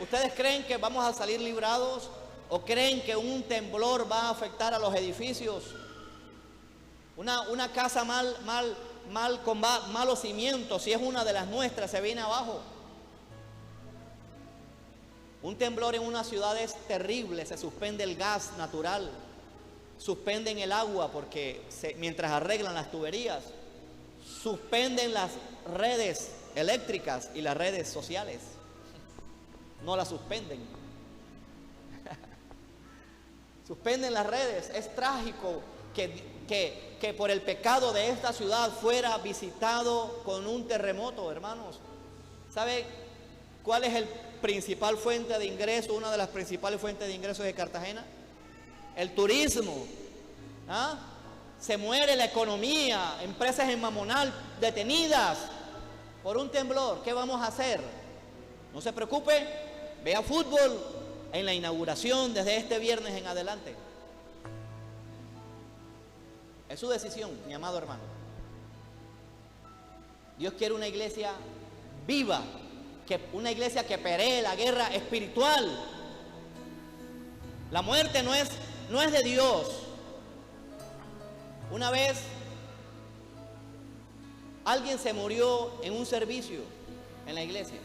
¿Ustedes creen que vamos a salir librados o creen que un temblor va a afectar a los edificios? Una casa con malos cimientos, si es una de las nuestras, se viene abajo. Un temblor en una ciudad es terrible, se suspende el gas natural, suspenden el agua porque mientras arreglan las tuberías, suspenden las redes eléctricas y las redes sociales, no las suspenden. Suspenden las redes. Es trágico que por el pecado de esta ciudad fuera visitado con un terremoto, hermanos. ¿Sabe cuál es el principal fuente de ingreso, una de las principales fuentes de ingresos de Cartagena? El turismo. ¿Ah? Se muere la economía, empresas en Mamonal detenidas por un temblor. ¿Qué vamos a hacer? No se preocupe, vea fútbol en la inauguración desde este viernes en adelante. Es su decisión, mi amado hermano. Dios quiere una iglesia viva, una iglesia que pelee la guerra espiritual. La muerte no es de Dios. Una vez alguien se murió en un servicio en la iglesia.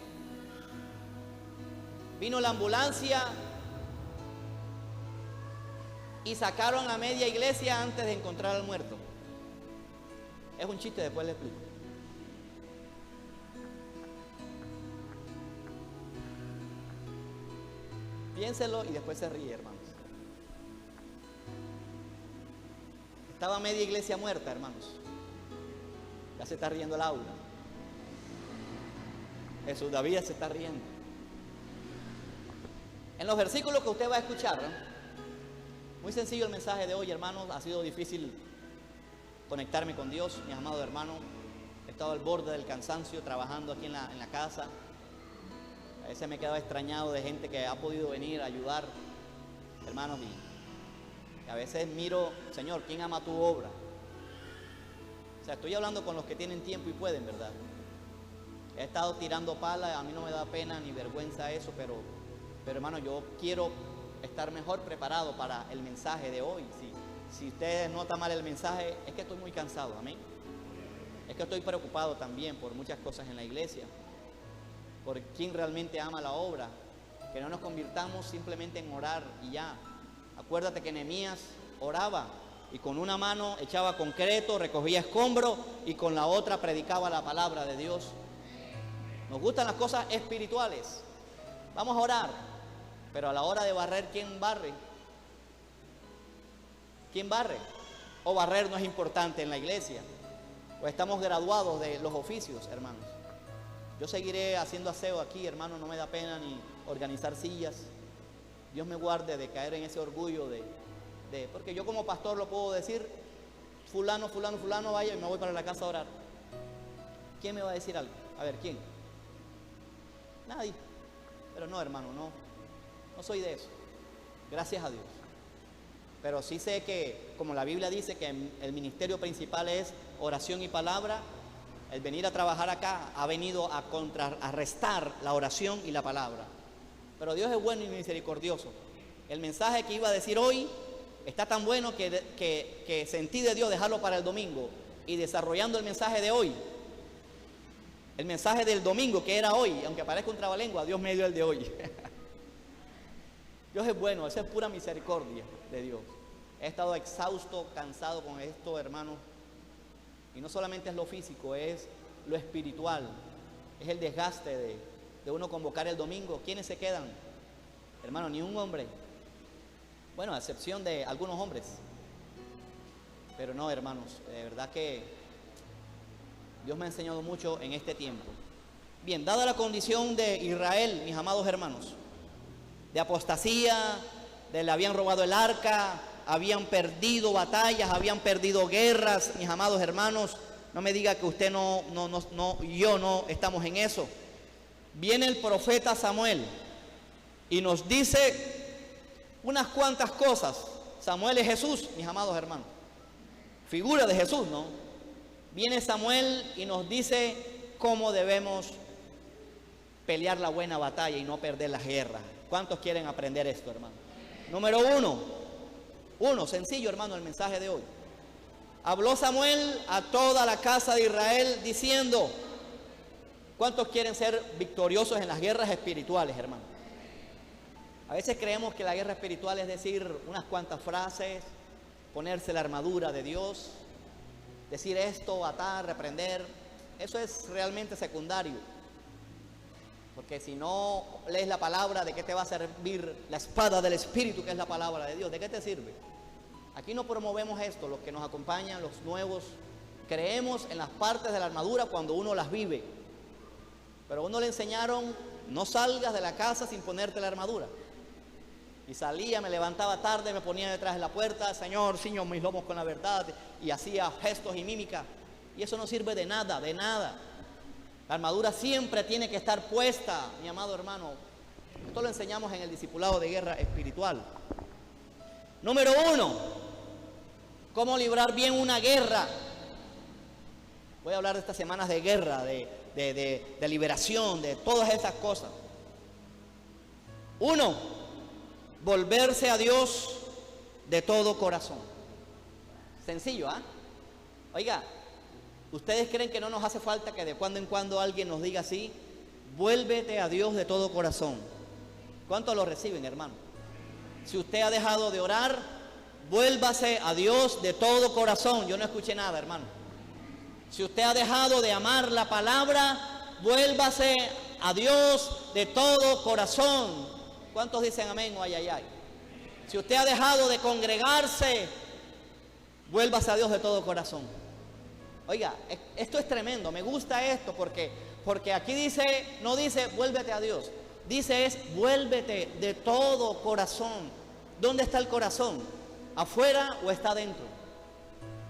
Vino la ambulancia y sacaron a media iglesia antes de encontrar al muerto. Es un chiste, después le explico. Piénselo y después se ríe, hermanos. Estaba media iglesia muerta, hermanos. Ya se está riendo el aula. Jesús David se está riendo. En los versículos que usted va a escuchar, muy sencillo el mensaje de hoy, hermanos. Ha sido difícil conectarme con Dios, mi amado hermano. He estado al borde del cansancio trabajando aquí en la casa. A veces me he quedado extrañado de gente que ha podido venir a ayudar, hermanos, y a veces miro, Señor, ¿quién ama tu obra? O sea, estoy hablando con los que tienen tiempo y pueden, ¿verdad? He estado tirando pala, a mí no me da pena ni vergüenza eso, pero hermano, yo quiero estar mejor preparado para el mensaje de hoy. Si ustedes notan mal el mensaje, es que estoy muy cansado, amén. Es que estoy preocupado también por muchas cosas en la iglesia, por quién realmente ama la obra, que no nos convirtamos simplemente en orar y ya. Acuérdate que Nehemías oraba y con una mano echaba concreto, recogía escombros y con la otra predicaba la palabra de Dios. Nos gustan las cosas espirituales, vamos a orar, pero a la hora de barrer, ¿quién barre? ¿Quién barre? ¿O barrer no es importante en la iglesia? ¿O estamos graduados de los oficios, hermanos? Yo seguiré haciendo aseo aquí, hermano, no me da pena ni organizar sillas. Dios me guarde de caer en ese orgullo porque yo como pastor lo puedo decir, fulano, vaya y me voy para la casa a orar. ¿Quién me va a decir algo? A ver, ¿quién? Nadie. Pero no, hermano, no soy de eso. Gracias a Dios. Pero sí sé que, como la Biblia dice, que el ministerio principal es oración y palabra. El venir a trabajar acá ha venido a contrarrestar la oración y la palabra. Pero Dios es bueno y misericordioso. El mensaje que iba a decir hoy está tan bueno que sentí de Dios dejarlo para el domingo. Y desarrollando el mensaje de hoy, el mensaje del domingo que era hoy, aunque parezca un trabalengua, Dios me dio el de hoy. Dios es bueno, esa es pura misericordia de Dios. He estado exhausto, cansado con esto, hermanos. Y no solamente es lo físico, es lo espiritual. Es el desgaste de uno convocar el domingo. ¿Quiénes se quedan? Hermano, ni un hombre. Bueno, a excepción de algunos hombres. Pero no, hermanos, de verdad que Dios me ha enseñado mucho en este tiempo. Bien, dada la condición de Israel, mis amados hermanos, de apostasía, le habían robado el arca, habían perdido batallas, habían perdido guerras, mis amados hermanos, no me diga que usted yo no estamos en eso. Viene el profeta Samuel y nos dice unas cuantas cosas. Samuel es Jesús, mis amados hermanos, figura de Jesús, ¿no? Viene Samuel y nos dice cómo debemos pelear la buena batalla y no perder las guerras. ¿Cuántos quieren aprender esto, hermano? Número uno, sencillo, hermano, el mensaje de hoy. Habló Samuel a toda la casa de Israel diciendo, ¿cuántos quieren ser victoriosos en las guerras espirituales, hermano? A veces creemos que la guerra espiritual es decir unas cuantas frases, ponerse la armadura de Dios, decir esto, atar, reprender. Eso es realmente secundario. Porque si no lees la palabra, ¿de qué te va a servir la espada del Espíritu, que es la palabra de Dios? ¿De qué te sirve? Aquí no promovemos esto, los que nos acompañan, los nuevos. Creemos en las partes de la armadura cuando uno las vive. Pero a uno le enseñaron, no salgas de la casa sin ponerte la armadura. Y salía, me levantaba tarde, me ponía detrás de la puerta, Señor, ciño mis lomos con la verdad, y hacía gestos y mímica. Y eso no sirve de nada, de nada. La armadura siempre tiene que estar puesta, mi amado hermano. Esto lo enseñamos en el discipulado de guerra espiritual. Número 1, cómo librar bien una guerra. Voy a hablar de estas semanas de guerra, de liberación, de todas esas cosas. 1, volverse a Dios de todo corazón. Sencillo, ¿ah? Oiga, ¿ustedes creen que no nos hace falta que de cuando en cuando alguien nos diga así? Vuélvete a Dios de todo corazón. ¿Cuántos lo reciben, hermano? Si usted ha dejado de orar, vuélvase a Dios de todo corazón. Yo no escuché nada, hermano. Si usted ha dejado de amar la palabra, vuélvase a Dios de todo corazón. ¿Cuántos dicen amén o ay, ay, ay? Si usted ha dejado de congregarse, vuélvase a Dios de todo corazón. Oiga, esto es tremendo, me gusta esto porque aquí dice, no dice vuélvete a Dios, dice es vuélvete de todo corazón. ¿Dónde está el corazón? ¿Afuera o está adentro?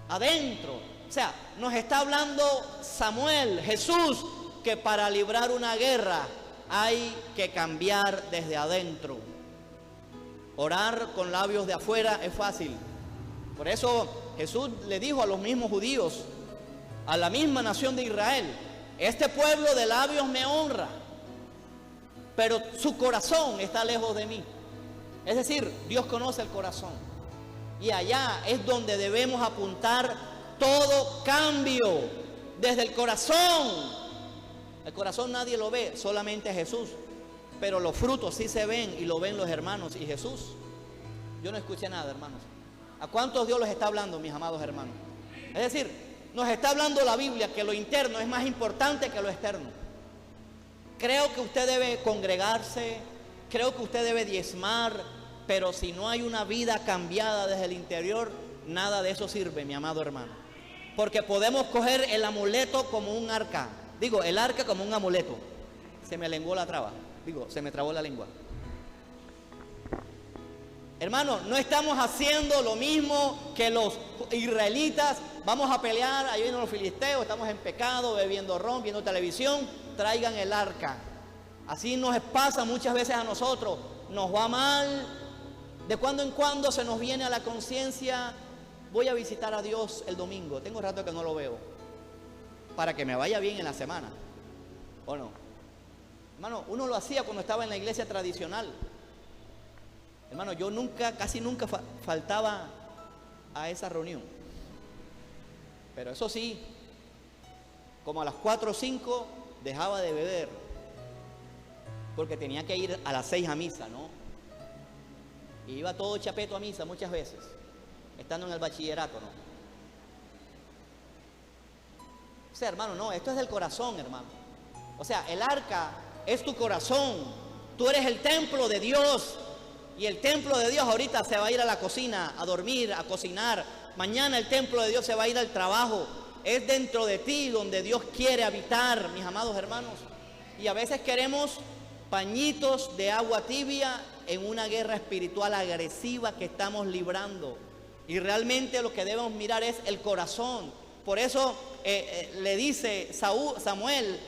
Adentro. O sea, nos está hablando Samuel, Jesús, que para librar una guerra hay que cambiar desde adentro. Orar con labios de afuera es fácil. Por eso Jesús le dijo a los mismos judíos, a la misma nación de Israel, este pueblo de labios me honra, pero su corazón está lejos de mí. Es decir, Dios conoce el corazón. Y allá es donde debemos apuntar todo cambio, desde el corazón. El corazón nadie lo ve, solamente Jesús. Pero los frutos sí se ven y lo ven los hermanos y Jesús. Yo no escuché nada, hermanos. ¿A cuántos Dios les está hablando, mis amados hermanos? Es decir, nos está hablando la Biblia que lo interno es más importante que lo externo. Creo que usted debe congregarse, creo que usted debe diezmar, pero si no hay una vida cambiada desde el interior, nada de eso sirve, mi amado hermano. Porque podemos coger el amuleto como un arca. Digo, el arca como un amuleto. Se me lenguó la traba. Se me trabó la lengua. Hermano, no estamos haciendo lo mismo que los israelitas. Vamos a pelear, ahí vienen los filisteos, estamos en pecado, bebiendo ron, viendo televisión, traigan el arca. Así nos pasa muchas veces a nosotros, nos va mal, de cuando en cuando se nos viene a la conciencia, voy a visitar a Dios el domingo, tengo rato que no lo veo, para que me vaya bien en la semana, ¿o no? Hermano, uno lo hacía cuando estaba en la iglesia tradicional. Hermano, yo casi nunca faltaba a esa reunión. Pero eso sí, como a las 4 o 5 dejaba de beber, porque tenía que ir a las 6 a misa, ¿no? Y iba todo chapeto a misa muchas veces, estando en el bachillerato, ¿no? O sea, hermano, no, esto es del corazón, hermano. O sea, el arca es tu corazón. Tú eres el templo de Dios. Y el templo de Dios ahorita se va a ir a la cocina, a dormir, a cocinar. Mañana el templo de Dios se va a ir al trabajo. Es dentro de ti donde Dios quiere habitar, mis amados hermanos. Y a veces queremos pañitos de agua tibia en una guerra espiritual agresiva que estamos librando. Y realmente lo que debemos mirar es el corazón. Por eso le dice Samuel,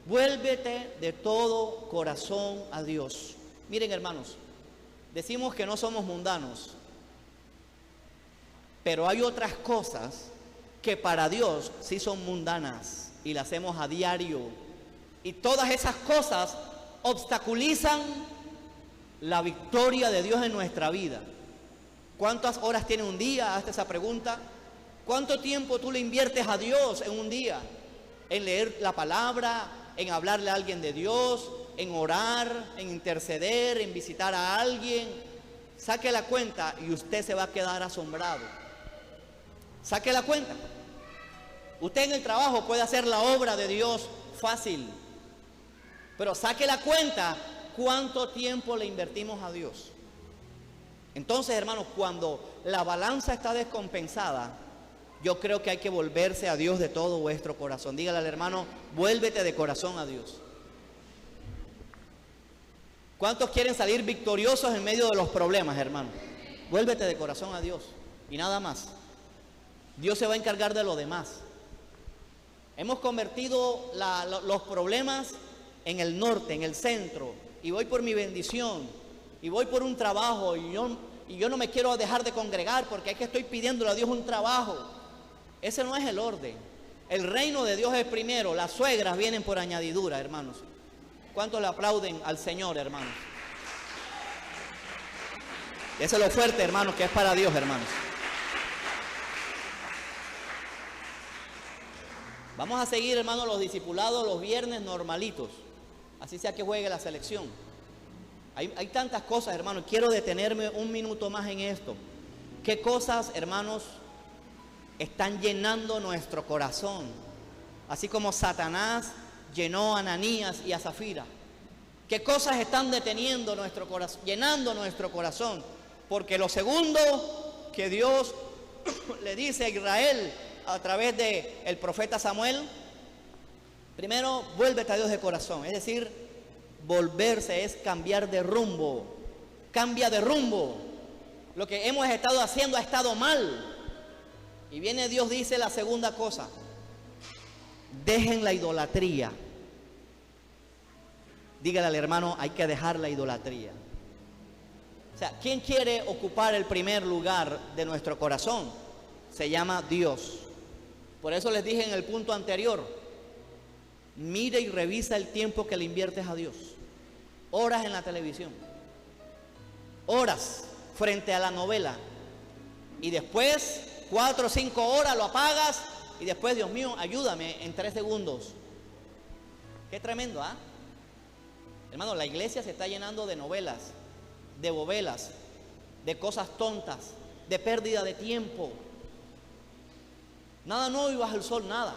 vuélvete de todo corazón a Dios. Miren, hermanos, decimos que no somos mundanos, pero hay otras cosas que para Dios sí son mundanas y las hacemos a diario. Y todas esas cosas obstaculizan la victoria de Dios en nuestra vida. ¿Cuántas horas tiene un día? Hazte esa pregunta. ¿Cuánto tiempo tú le inviertes a Dios en un día? En leer la palabra, en hablarle a alguien de Dios, en orar, en interceder, en visitar a alguien. Saque la cuenta y usted se va a quedar asombrado. Saque la cuenta. Usted en el trabajo puede hacer la obra de Dios fácil, pero saque la cuenta cuánto tiempo le invertimos a Dios. Entonces, hermanos, cuando la balanza está descompensada, yo creo que hay que volverse a Dios de todo vuestro corazón. Dígale al hermano, vuélvete de corazón a Dios. ¿Cuántos quieren salir victoriosos en medio de los problemas, hermano? Vuélvete de corazón a Dios y nada más. Dios se va a encargar de lo demás. Hemos convertido los problemas en el norte, en el centro, y voy por mi bendición, y voy por un trabajo, y yo no me quiero dejar de congregar porque es que estoy pidiéndole a Dios un trabajo. Ese no es el orden. El reino de Dios es primero, las suegras vienen por añadidura, hermanos. ¿Cuántos le aplauden al Señor, hermanos? Ese es lo fuerte, hermanos, que es para Dios, hermanos. Vamos a seguir, hermanos, los discipulados los viernes normalitos. Así sea que juegue la selección. Hay tantas cosas, hermanos. Quiero detenerme un minuto más en esto. ¿Qué cosas, hermanos, están llenando nuestro corazón? Así como Satanás llenó a Ananías y a Zafira. ¿Qué cosas están deteniendo nuestro corazón, llenando nuestro corazón? Porque lo segundo que Dios le dice a Israel a través del profeta Samuel, primero, vuélvete a Dios de corazón. Es decir, volverse es cambiar de rumbo. Cambia de rumbo. Lo que hemos estado haciendo ha estado mal. Y viene Dios, dice la segunda cosa: dejen la idolatría. Dígale al hermano, hay que dejar la idolatría. O sea, ¿quién quiere ocupar el primer lugar de nuestro corazón? Se llama Dios. Por eso les dije en el punto anterior, mire y revisa el tiempo que le inviertes a Dios. Horas en la televisión, horas frente a la novela, y después 4 o 5 horas lo apagas, y después, Dios mío, ayúdame en 3 segundos. Qué tremendo, ¿ah? Hermano, la iglesia se está llenando de novelas, de bobelas, de cosas tontas, de pérdida de tiempo. Nada nuevo y bajo el sol, nada.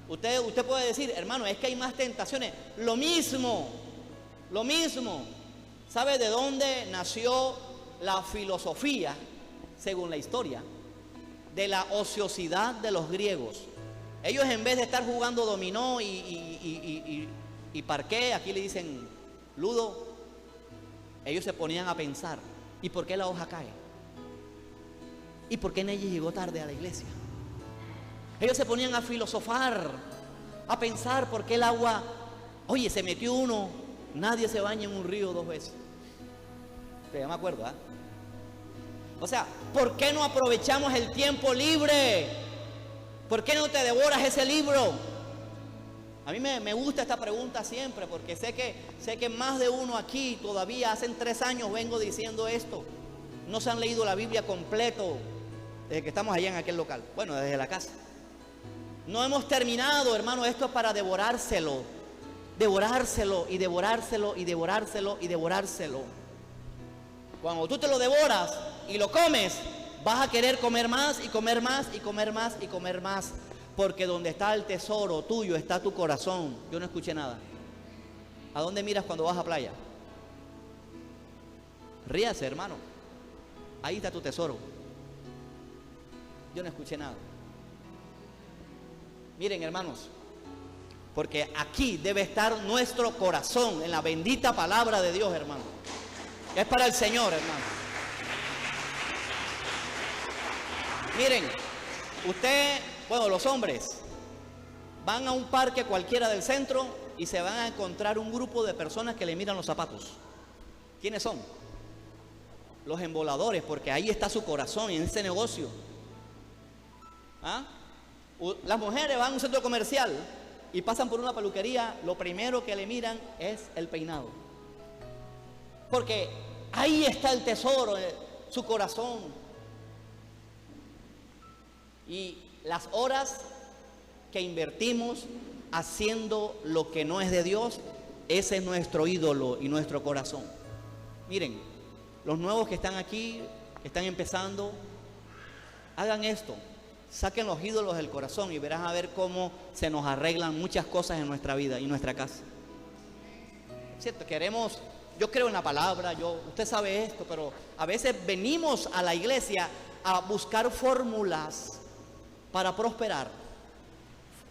Usted puede decir, hermano, es que hay más tentaciones. Lo mismo. ¿Sabe de dónde nació la filosofía, según la historia? De la ociosidad de los griegos. Ellos, en vez de estar jugando dominó y parqué, aquí le dicen ludo, ellos se ponían a pensar. ¿Y por qué la hoja cae? ¿Y por qué Nelly llegó tarde a la iglesia? Ellos se ponían a filosofar, a pensar por qué el agua, oye, se metió uno, nadie se baña en un río 2 veces. Ya me acuerdo, ¿ah? O sea, ¿por qué no aprovechamos el tiempo libre? ¿Por qué no te devoras ese libro? A mí me gusta esta pregunta siempre, porque sé que más de uno aquí todavía hace 3 años vengo diciendo esto. No se han leído la Biblia completo desde que estamos allá en aquel local. Bueno, desde la casa. No hemos terminado, hermano. Esto es para devorárselo. Devorárselo y devorárselo y devorárselo y devorárselo. Cuando tú te lo devoras y lo comes, vas a querer comer más y comer más y comer más y comer más. Porque donde está el tesoro tuyo está tu corazón. Yo no escuché nada. ¿A dónde miras cuando vas a playa? Ríase, hermano. Ahí está tu tesoro. Yo no escuché nada. Miren, hermanos, porque aquí debe estar nuestro corazón en la bendita palabra de Dios, hermano. Es para el Señor, hermano. Miren, los hombres van a un parque cualquiera del centro y se van a encontrar un grupo de personas que le miran los zapatos. ¿Quiénes son? Los emboladores, porque ahí está su corazón en ese negocio. ¿Ah? Las mujeres van a un centro comercial y pasan por una peluquería, lo primero que le miran es el peinado. Porque ahí está el tesoro, su corazón. Y las horas que invertimos haciendo lo que no es de Dios, ese es nuestro ídolo y nuestro corazón. Miren, los nuevos que están aquí, que están empezando, hagan esto. Saquen los ídolos del corazón y verás a ver cómo se nos arreglan muchas cosas en nuestra vida y en nuestra casa. ¿Cierto? Yo creo en la palabra, usted sabe esto, pero a veces venimos a la iglesia a buscar fórmulas para prosperar,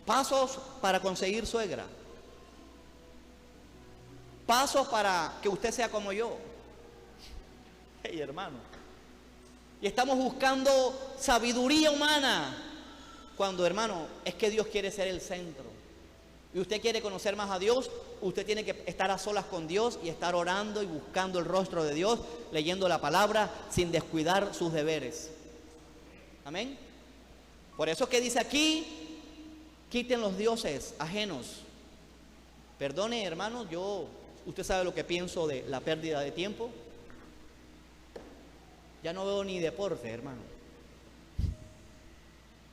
pasos para conseguir suegra, pasos para que usted sea como yo. Hey, hermano. Y estamos buscando sabiduría humana, cuando, hermano, es que Dios quiere ser el centro. Y usted quiere conocer más a Dios, usted tiene que estar a solas con Dios y estar orando y buscando el rostro de Dios, leyendo la palabra sin descuidar sus deberes. Amén. Por eso que dice aquí, quiten los dioses ajenos. Perdone, hermano, usted sabe lo que pienso de la pérdida de tiempo. Ya no veo ni deporte, hermano.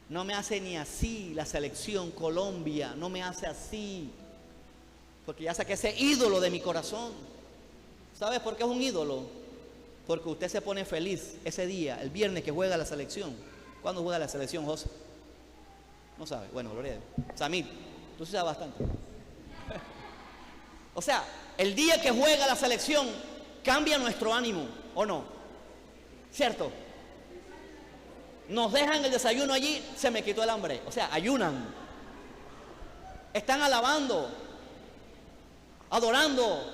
No me hace ni así la selección Colombia, no me hace así. Porque ya saqué ese ídolo de mi corazón. ¿Sabes por qué es un ídolo? Porque usted se pone feliz ese día, el viernes que juega la selección. ¿Cuándo juega la selección, José? No sabe. Bueno, gloria a Dios. Samir, tú sí sabes bastante. O sea, el día que juega la selección cambia nuestro ánimo, ¿o no? ¿Cierto? Nos dejan el desayuno allí, se me quitó el hambre. O sea, ayunan. Están alabando, adorando.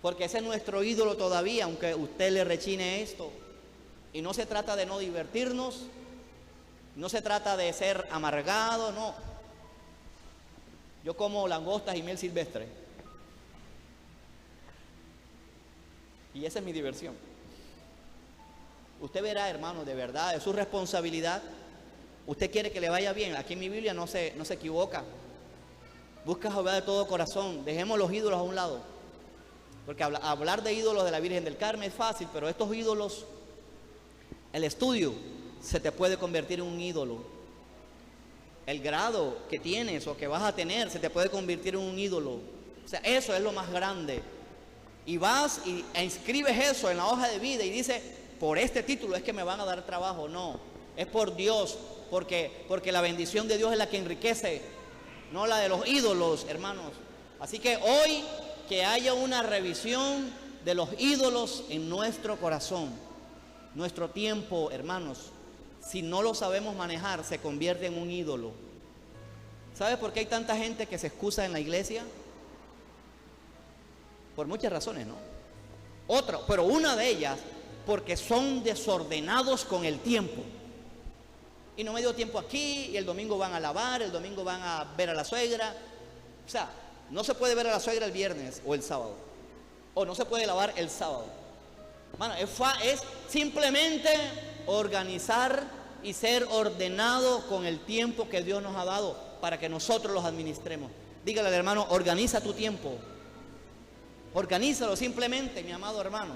Porque ese es nuestro ídolo todavía, aunque usted le rechine esto. Y no se trata de no divertirnos, no se trata de ser amargado, no. Yo como langostas y miel silvestre. Y esa es mi diversión. Usted verá, hermano, de verdad, es su responsabilidad. Usted quiere que le vaya bien. Aquí en mi Biblia no se equivoca. Busca a Jehová de todo corazón. Dejemos los ídolos a un lado. Porque hablar de ídolos de la Virgen del Carmen es fácil, pero estos ídolos, el estudio se te puede convertir en un ídolo. El grado que tienes o que vas a tener se te puede convertir en un ídolo. O sea, eso es lo más grande. Y vas e inscribes eso en la hoja de vida y dices, por este título es que me van a dar trabajo. No, es por Dios, porque la bendición de Dios es la que enriquece, no la de los ídolos, hermanos. Así que hoy que haya una revisión de los ídolos en nuestro corazón. Nuestro tiempo, hermanos, si no lo sabemos manejar, se convierte en un ídolo. ¿Sabe por qué hay tanta gente que se excusa en la iglesia? Por muchas razones, ¿no? pero una de ellas, porque son desordenados con el tiempo. Y no me dio tiempo aquí, y el domingo van a lavar, el domingo van a ver a la suegra. O sea, no se puede ver a la suegra el viernes o el sábado, o no se puede lavar el sábado. Hermano, es simplemente organizar y ser ordenado con el tiempo que Dios nos ha dado para que nosotros los administremos. Dígale al hermano, organiza tu tiempo. Organízalo simplemente, mi amado hermano.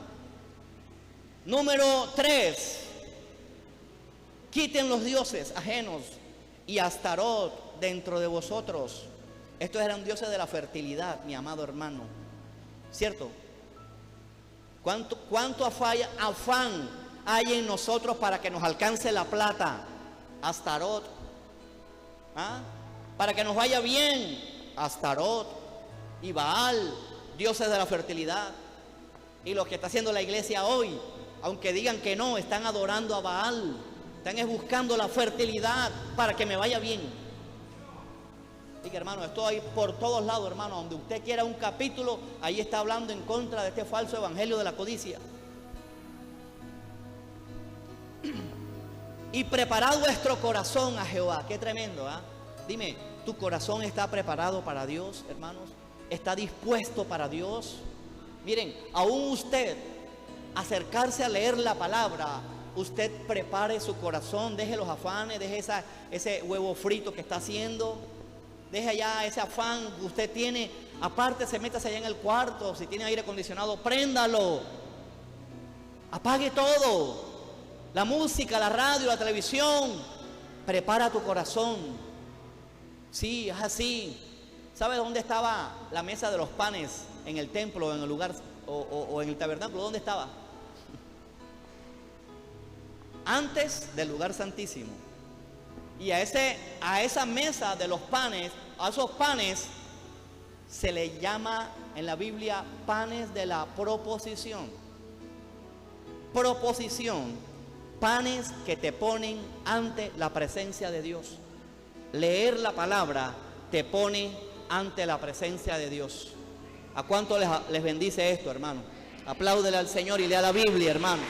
Número 3. Quiten los dioses ajenos y Astarot dentro de vosotros. Estos eran dioses de la fertilidad, mi amado hermano. ¿Cierto? ¿Cuánto afán hay en nosotros para que nos alcance la plata? Astarot. ¿Ah? Para que nos vaya bien. Astarot y Baal, dioses de la fertilidad. Y lo que está haciendo la iglesia hoy, aunque digan que no, están adorando a Baal. Están buscando la fertilidad para que me vaya bien. Diga, hermano, esto hay por todos lados, hermano. Donde usted quiera un capítulo, ahí está hablando en contra de este falso evangelio de la codicia. Y preparad vuestro corazón a Jehová. Qué tremendo, ¿ah? Dime, ¿tu corazón está preparado para Dios, hermanos? ¿Está dispuesto para Dios? Miren, aún usted acercarse a leer la palabra, usted prepare su corazón, deje los afanes, deje ese huevo frito que está haciendo, deje allá ese afán que usted tiene, aparte se métase allá en el cuarto, si tiene aire acondicionado, préndalo, apague todo, la música, la radio, la televisión, prepara tu corazón. Sí, es así. ¿Sabes dónde estaba la mesa de los panes en el templo, en el lugar o en el tabernáculo? ¿Dónde estaba? Antes del lugar santísimo. Y a esa mesa de los panes, a esos panes se le llama en la Biblia panes de la proposición. Proposición, panes que te ponen ante la presencia de Dios. Leer la palabra te pone ante la presencia de Dios. ¿A cuánto les bendice esto, hermano? Apláudele al Señor y lea la Biblia, hermano.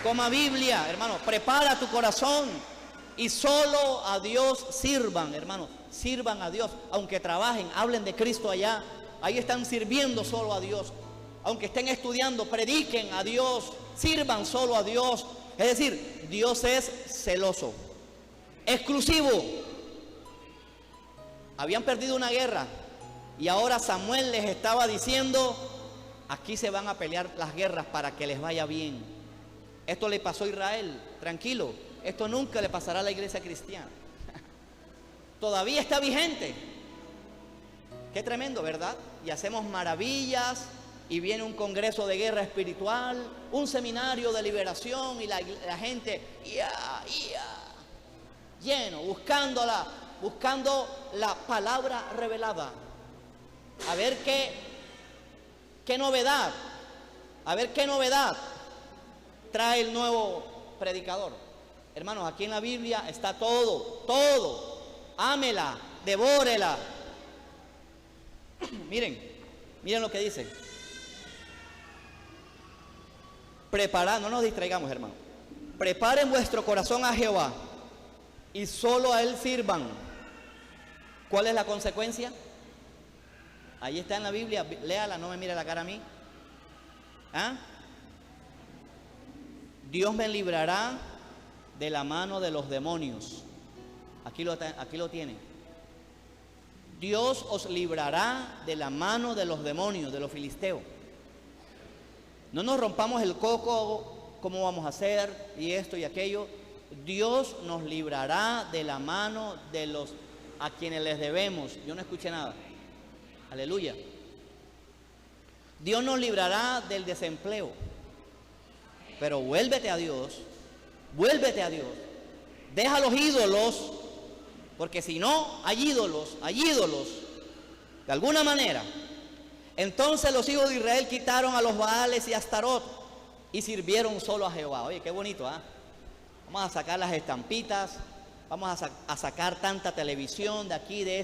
Coma Biblia, hermano. Prepara tu corazón y solo a Dios sirvan, hermano. Sirvan a Dios. Aunque trabajen, hablen de Cristo allá. Ahí están sirviendo solo a Dios. Aunque estén estudiando, prediquen a Dios. Sirvan solo a Dios. Es decir, Dios es celoso, exclusivo. Habían perdido una guerra y ahora Samuel les estaba diciendo, aquí se van a pelear las guerras para que les vaya bien. Esto le pasó a Israel, tranquilo, esto nunca le pasará a la iglesia cristiana. Todavía está vigente. Qué tremendo, ¿verdad? Y hacemos maravillas. Y viene un congreso de guerra espiritual, un seminario de liberación y la gente lleno, buscando la palabra revelada. A ver qué novedad, trae el nuevo predicador. Hermanos, aquí en la Biblia está todo. Ámela, devórela. Miren lo que dice. Preparad, no nos distraigamos, hermano. Preparen vuestro corazón a Jehová y solo a Él sirvan. ¿Cuál es la consecuencia? Ahí está en la Biblia, léala, no me mire la cara a mí. ¿Ah? Dios me librará de la mano de los demonios. Aquí lo tiene. Dios os librará de la mano de los demonios, de los filisteos. No nos rompamos el coco, cómo vamos a hacer, y esto y aquello. Dios nos librará de la mano de los a quienes les debemos. Yo no escuché nada. Aleluya. Dios nos librará del desempleo. Pero vuélvete a Dios. Deja los ídolos, porque si no, hay ídolos. De alguna manera. Entonces los hijos de Israel quitaron a los Baales y a Astarot y sirvieron solo a Jehová. Oye, qué bonito, ¿ah? Vamos a sacar las estampitas, vamos a sacar tanta televisión de aquí, de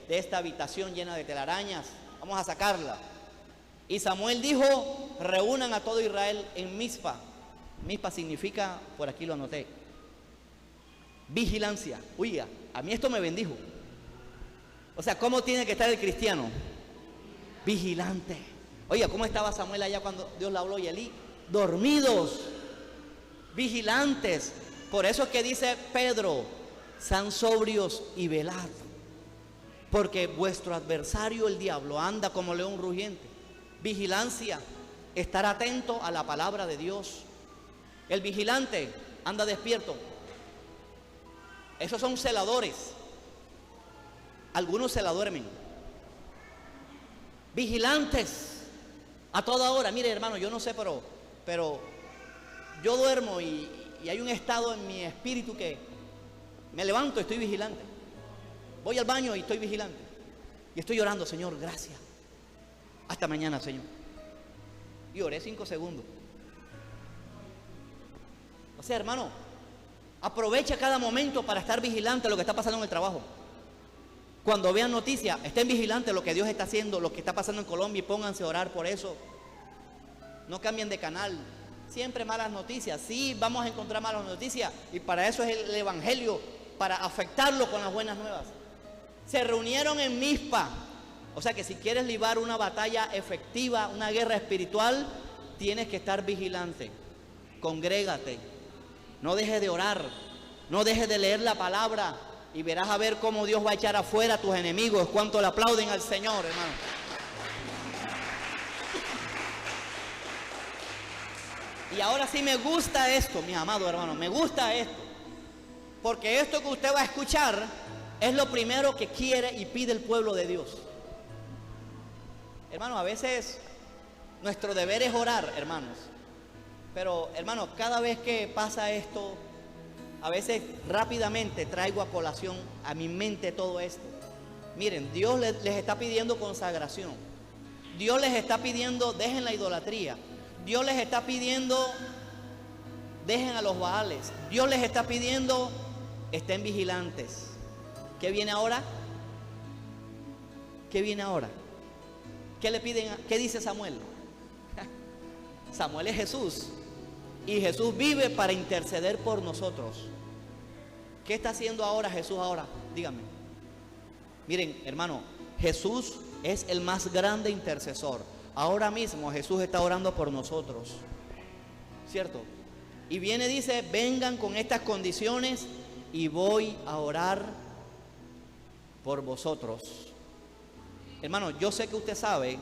esta habitación llena de telarañas. Vamos a sacarla. Y Samuel dijo, reúnan a todo Israel en Mizpa. Mizpa significa, por aquí lo anoté, vigilancia. Oiga, a mí esto me bendijo. O sea, ¿cómo tiene que estar el cristiano? Vigilante. Oiga, ¿cómo estaba Samuel allá cuando Dios le habló y Elí? Dormidos, vigilantes. Por eso es que dice Pedro, sean sobrios y velad, porque vuestro adversario el diablo anda como león rugiente. Vigilancia, estar atento a la palabra de Dios. El vigilante anda despierto. Esos son celadores. Algunos se la duermen. Vigilantes a toda hora. Mire, hermano, yo no sé, pero yo duermo y hay un estado en mi espíritu que me levanto y estoy vigilante. Voy al baño y estoy vigilante. Y estoy orando, Señor, gracias. Hasta mañana, Señor. Y oré 5 segundos. O sea, hermano, aprovecha cada momento para estar vigilante a lo que está pasando en el trabajo. Cuando vean noticias, estén vigilantes lo que Dios está haciendo, lo que está pasando en Colombia, y pónganse a orar por eso. No cambien de canal. Siempre malas noticias. Sí, vamos a encontrar malas noticias, y para eso es el evangelio, para afectarlo con las buenas nuevas. Se reunieron en Mizpa. O sea que si quieres librar una batalla efectiva, una guerra espiritual, tienes que estar vigilante. Congrégate. No dejes de orar. No dejes de leer la palabra. Y verás a ver cómo Dios va a echar afuera a tus enemigos. Cuánto le aplauden al Señor, hermano. Y ahora sí me gusta esto, mis amados hermanos. Me gusta esto. Porque esto que usted va a escuchar es lo primero que quiere y pide el pueblo de Dios. Hermano, a veces nuestro deber es orar, hermanos. Pero, hermano, cada vez que pasa esto, a veces rápidamente traigo a colación a mi mente todo esto. Miren, Dios les está pidiendo consagración. Dios les está pidiendo, dejen la idolatría. Dios les está pidiendo, dejen a los baales. Dios les está pidiendo, estén vigilantes. ¿Qué viene ahora? ¿Qué viene ahora? ¿Qué le piden? ¿Qué dice Samuel? Samuel es Jesús. Y Jesús vive para interceder por nosotros. ¿Qué está haciendo ahora Jesús ahora? Díganme. Miren, hermano, Jesús es el más grande intercesor. Ahora mismo Jesús está orando por nosotros. ¿Cierto? Y viene, dice, vengan con estas condiciones y voy a orar por vosotros. Hermano, yo sé que usted sabe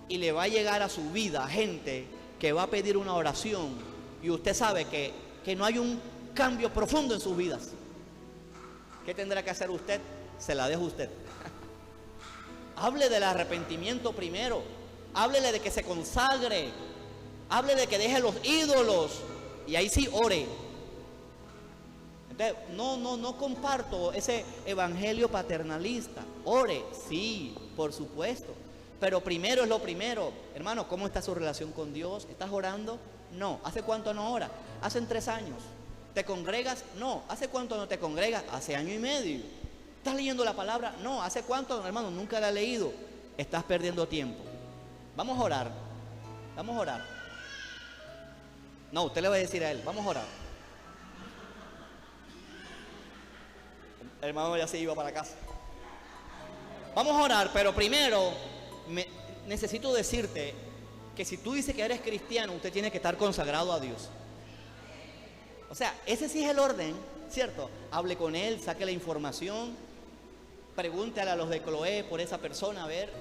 y le va a llegar a su vida gente que va a pedir una oración, y usted sabe que no hay un cambio profundo en sus vidas. ¿Qué tendrá que hacer usted? Se la dejo a usted. Hable del arrepentimiento primero. Háblele de que se consagre. Hable de que deje los ídolos. Y ahí sí ore. Entonces, no comparto ese evangelio paternalista. Ore, sí, por supuesto. Pero primero es lo primero. Hermano, ¿cómo está su relación con Dios? ¿Estás orando? No. ¿Hace cuánto no oras? Hace 3 años. ¿Te congregas? No. ¿Hace cuánto no te congregas? Hace 1 año y medio. ¿Estás leyendo la palabra? No. ¿Hace cuánto, hermano? Nunca la he leído. Estás perdiendo tiempo. Vamos a orar. Vamos a orar. No, usted le va a decir a él, vamos a orar. El hermano ya se iba para casa. Vamos a orar, pero primero necesito decirte que si tú dices que eres cristiano, usted tiene que estar consagrado a Dios. O sea, ese sí es el orden, ¿cierto? Hable con él, saque la información, pregúntale a los de Cloé por esa persona, a ver.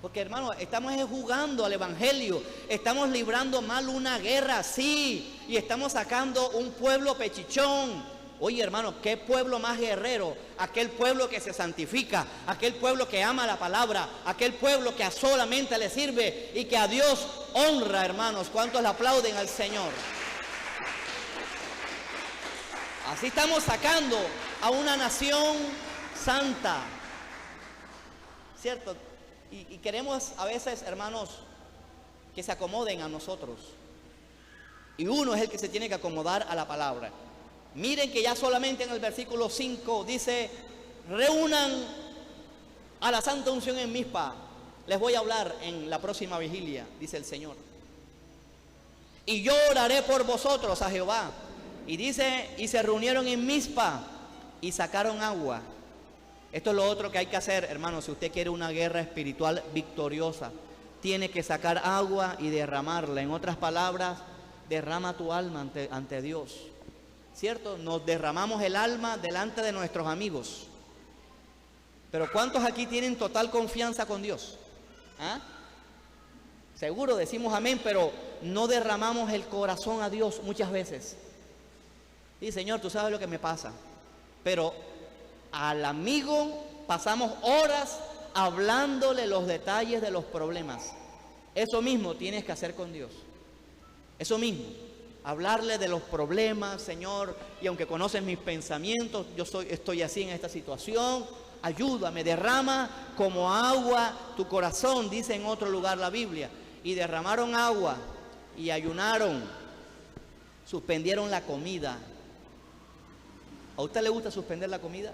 Porque, hermano, estamos jugando al evangelio, estamos librando mal una guerra, sí, y estamos sacando un pueblo pechichón. Oye, hermano, ¿qué pueblo más guerrero? Aquel pueblo que se santifica, aquel pueblo que ama la palabra, aquel pueblo que a solamente le sirve y que a Dios honra, hermanos. ¿Cuántos le aplauden al Señor? Así estamos sacando a una nación santa, ¿cierto? Y queremos a veces, hermanos, que se acomoden a nosotros. Y uno es el que se tiene que acomodar a la palabra. Miren que ya solamente en el versículo 5 dice, reúnan a la santa unción en Mizpa les voy a hablar en la próxima vigilia, dice el Señor. Y yo oraré por vosotros a Jehová. Y dice, y se reunieron en Mizpa y sacaron agua. Esto es lo otro que hay que hacer, hermanos. Si usted quiere una guerra espiritual victoriosa, tiene que sacar agua y derramarla. En otras palabras, derrama tu alma ante Dios, ¿cierto? Nos derramamos el alma delante de nuestros amigos. Pero ¿cuántos aquí tienen total confianza con Dios? ¿Ah? Seguro decimos amén, pero no derramamos el corazón a Dios muchas veces. Y Señor, tú sabes lo que me pasa. Pero al amigo pasamos horas hablándole los detalles de los problemas. Eso mismo tienes que hacer con Dios. Eso mismo. Hablarle de los problemas, Señor, y aunque conoces mis pensamientos, estoy así en esta situación. Ayúdame, derrama como agua tu corazón, dice en otro lugar la Biblia. Y derramaron agua y ayunaron, suspendieron la comida. ¿A usted le gusta suspender la comida?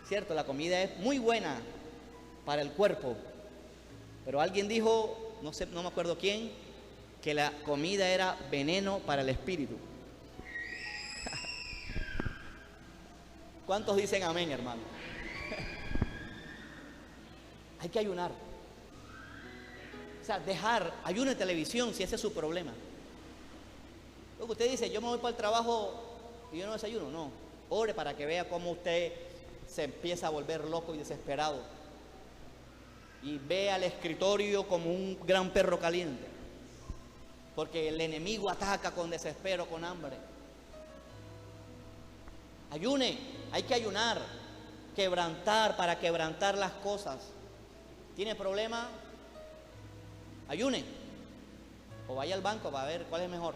Cierto, la comida es muy buena para el cuerpo, pero alguien dijo, no sé, no me acuerdo quién, que la comida era veneno para el espíritu. ¿Cuántos dicen amén, hermano? Hay que ayunar. O sea, ayuno en televisión si ese es su problema. Luego usted dice, yo me voy para el trabajo y yo no desayuno. No, ore para que vea cómo usted se empieza a volver loco y desesperado. Y ve al escritorio como un gran perro caliente. Porque el enemigo ataca con desespero, con hambre. Ayune, hay que ayunar, quebrantar, para quebrantar las cosas. ¿Tiene problema? Ayune. O vaya al banco para ver cuál es mejor.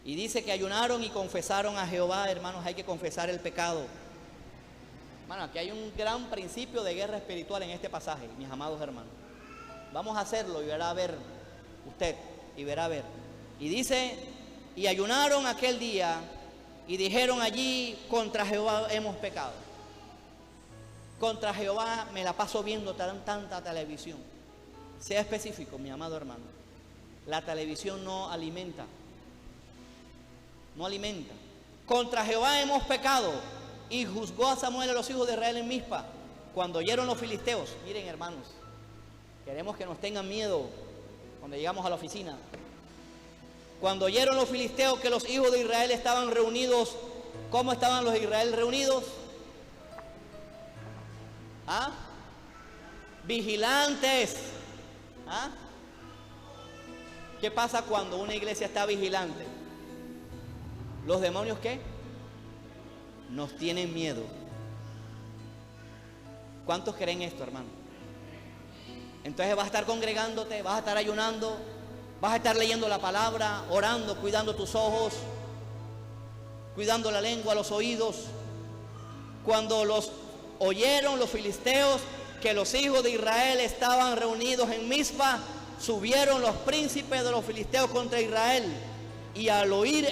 Y dice que ayunaron y confesaron a Jehová, hermanos, hay que confesar el pecado. Hermano, aquí hay un gran principio de guerra espiritual en este pasaje, mis amados hermanos. Vamos a hacerlo y verá a ver usted, y verá a ver. Y dice, y ayunaron aquel día y dijeron allí, contra Jehová hemos pecado. Contra Jehová me la paso viendo tanta televisión. Sea específico, mi amado hermano. La televisión no alimenta. No alimenta. Contra Jehová hemos pecado. Y juzgó a Samuel a los hijos de Israel en Mizpa. Cuando oyeron los filisteos. Miren, hermanos, queremos que nos tengan miedo cuando llegamos a la oficina. Cuando oyeron los filisteos que los hijos de Israel estaban reunidos. ¿Cómo estaban los de Israel reunidos? ¿Ah? Vigilantes. ¿Ah? ¿Qué pasa cuando una iglesia está vigilante? ¿Los demonios qué? Nos tienen miedo. ¿Cuántos creen esto, hermano? Entonces vas a estar congregándote, vas a estar ayunando, vas a estar leyendo la palabra, orando, cuidando tus ojos, cuidando la lengua, los oídos. Cuando oyeron los filisteos que los hijos de Israel estaban reunidos en Mizpa, subieron los príncipes de los filisteos contra Israel. Y al oír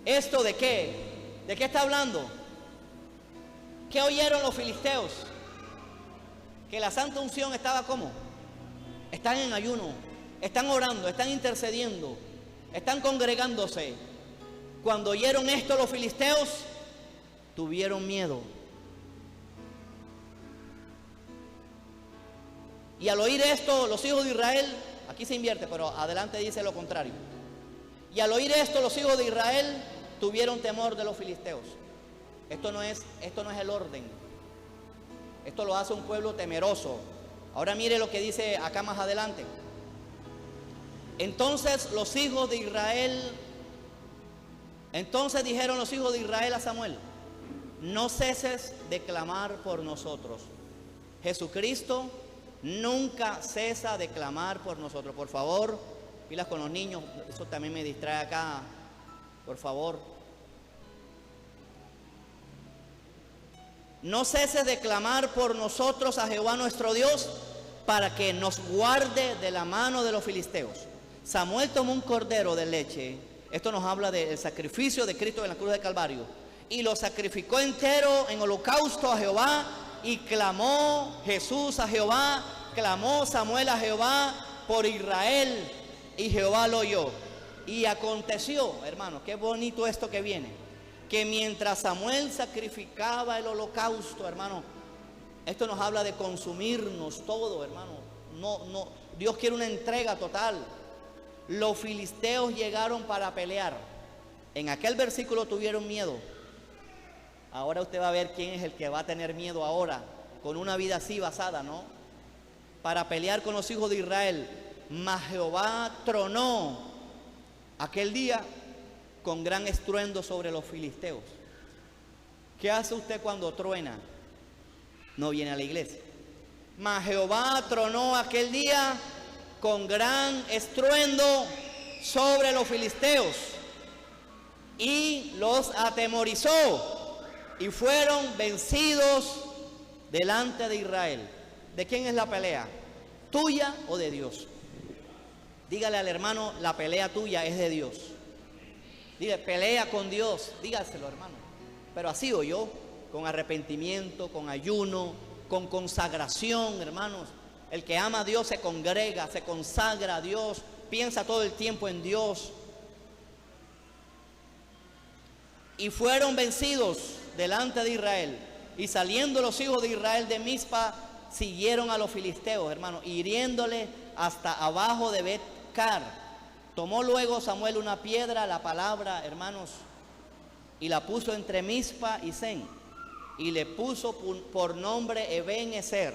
¿esto de qué? ¿De qué está hablando? ¿Qué oyeron los filisteos? Que la santa unción estaba ¿cómo? Están en ayuno, están orando, están intercediendo, están congregándose. Cuando oyeron esto los filisteos, tuvieron miedo. Y al oír esto, los hijos de Israel, aquí se invierte, pero adelante dice lo contrario. Y al oír esto, los hijos de Israel tuvieron temor de los filisteos. Esto no es el orden. Esto lo hace un pueblo temeroso. Ahora mire lo que dice acá más adelante. Entonces dijeron los hijos de Israel a Samuel: no ceses de clamar por nosotros. Jesucristo nunca cesa de clamar por nosotros. Por favor, pilas con los niños, eso también me distrae acá. Por favor. No ceses de clamar por nosotros a Jehová nuestro Dios, para que nos guarde de la mano de los filisteos. Samuel tomó un cordero de leche. Esto nos habla del sacrificio de Cristo en la cruz del Calvario. y lo sacrificó entero en holocausto a Jehová. Y clamó Jesús a Jehová, clamó Samuel a Jehová por Israel, y Jehová lo oyó. Y aconteció, hermano, qué bonito esto que viene, que mientras Samuel sacrificaba el holocausto, hermano, esto nos habla de consumirnos todo, hermano. Dios quiere una entrega total. Los filisteos llegaron para pelear. En aquel versículo tuvieron miedo. Ahora usted va a ver quién es el que va a tener miedo ahora, con una vida así basada, ¿no? Para pelear con los hijos de Israel. Mas Jehová tronó aquel día con gran estruendo sobre los filisteos. ¿Qué hace usted cuando truena? No viene a la iglesia. Mas Jehová tronó aquel día con gran estruendo sobre los filisteos y los atemorizó, y fueron vencidos delante de Israel. ¿De quién es la pelea? ¿Tuya o de Dios? Dígale al hermano, la pelea tuya es de Dios. Dile, pelea con Dios. Dígaselo, hermano. Pero así o yo, con arrepentimiento, con ayuno, con consagración, hermanos. El que ama a Dios se congrega, se consagra a Dios, piensa todo el tiempo en Dios. Y fueron vencidos delante de Israel. Y saliendo los hijos de Israel de Mizpa, siguieron a los filisteos, hermanos, hiriéndole hasta abajo de Bet-car. Tomó luego Samuel una piedra, la palabra, hermanos, y la puso entre Mizpa y Sen, y le puso por nombre Eben-ezer.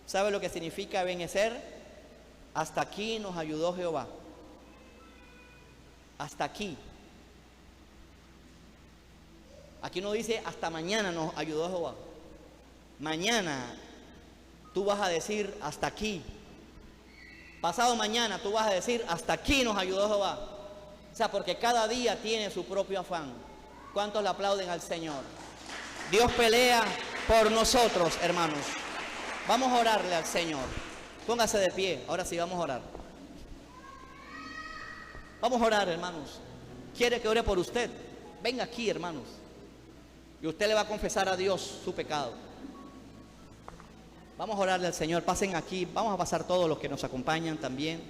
¿Sabe lo que significa Eben-ezer? Hasta aquí nos ayudó Jehová. Hasta aquí. Aquí no dice hasta mañana nos ayudó Jehová. Mañana tú vas a decir hasta aquí. Pasado mañana tú vas a decir hasta aquí nos ayudó Jehová. O sea, porque cada día tiene su propio afán. ¿Cuántos le aplauden al Señor? Dios pelea por nosotros, hermanos. Vamos a orarle al Señor. Póngase de pie. Ahora sí, vamos a orar. Vamos a orar, hermanos. ¿Quiere que ore por usted? Venga aquí, hermanos. Y usted le va a confesar a Dios su pecado. Vamos a orarle al Señor. Pasen aquí. Vamos a pasar todos los que nos acompañan también.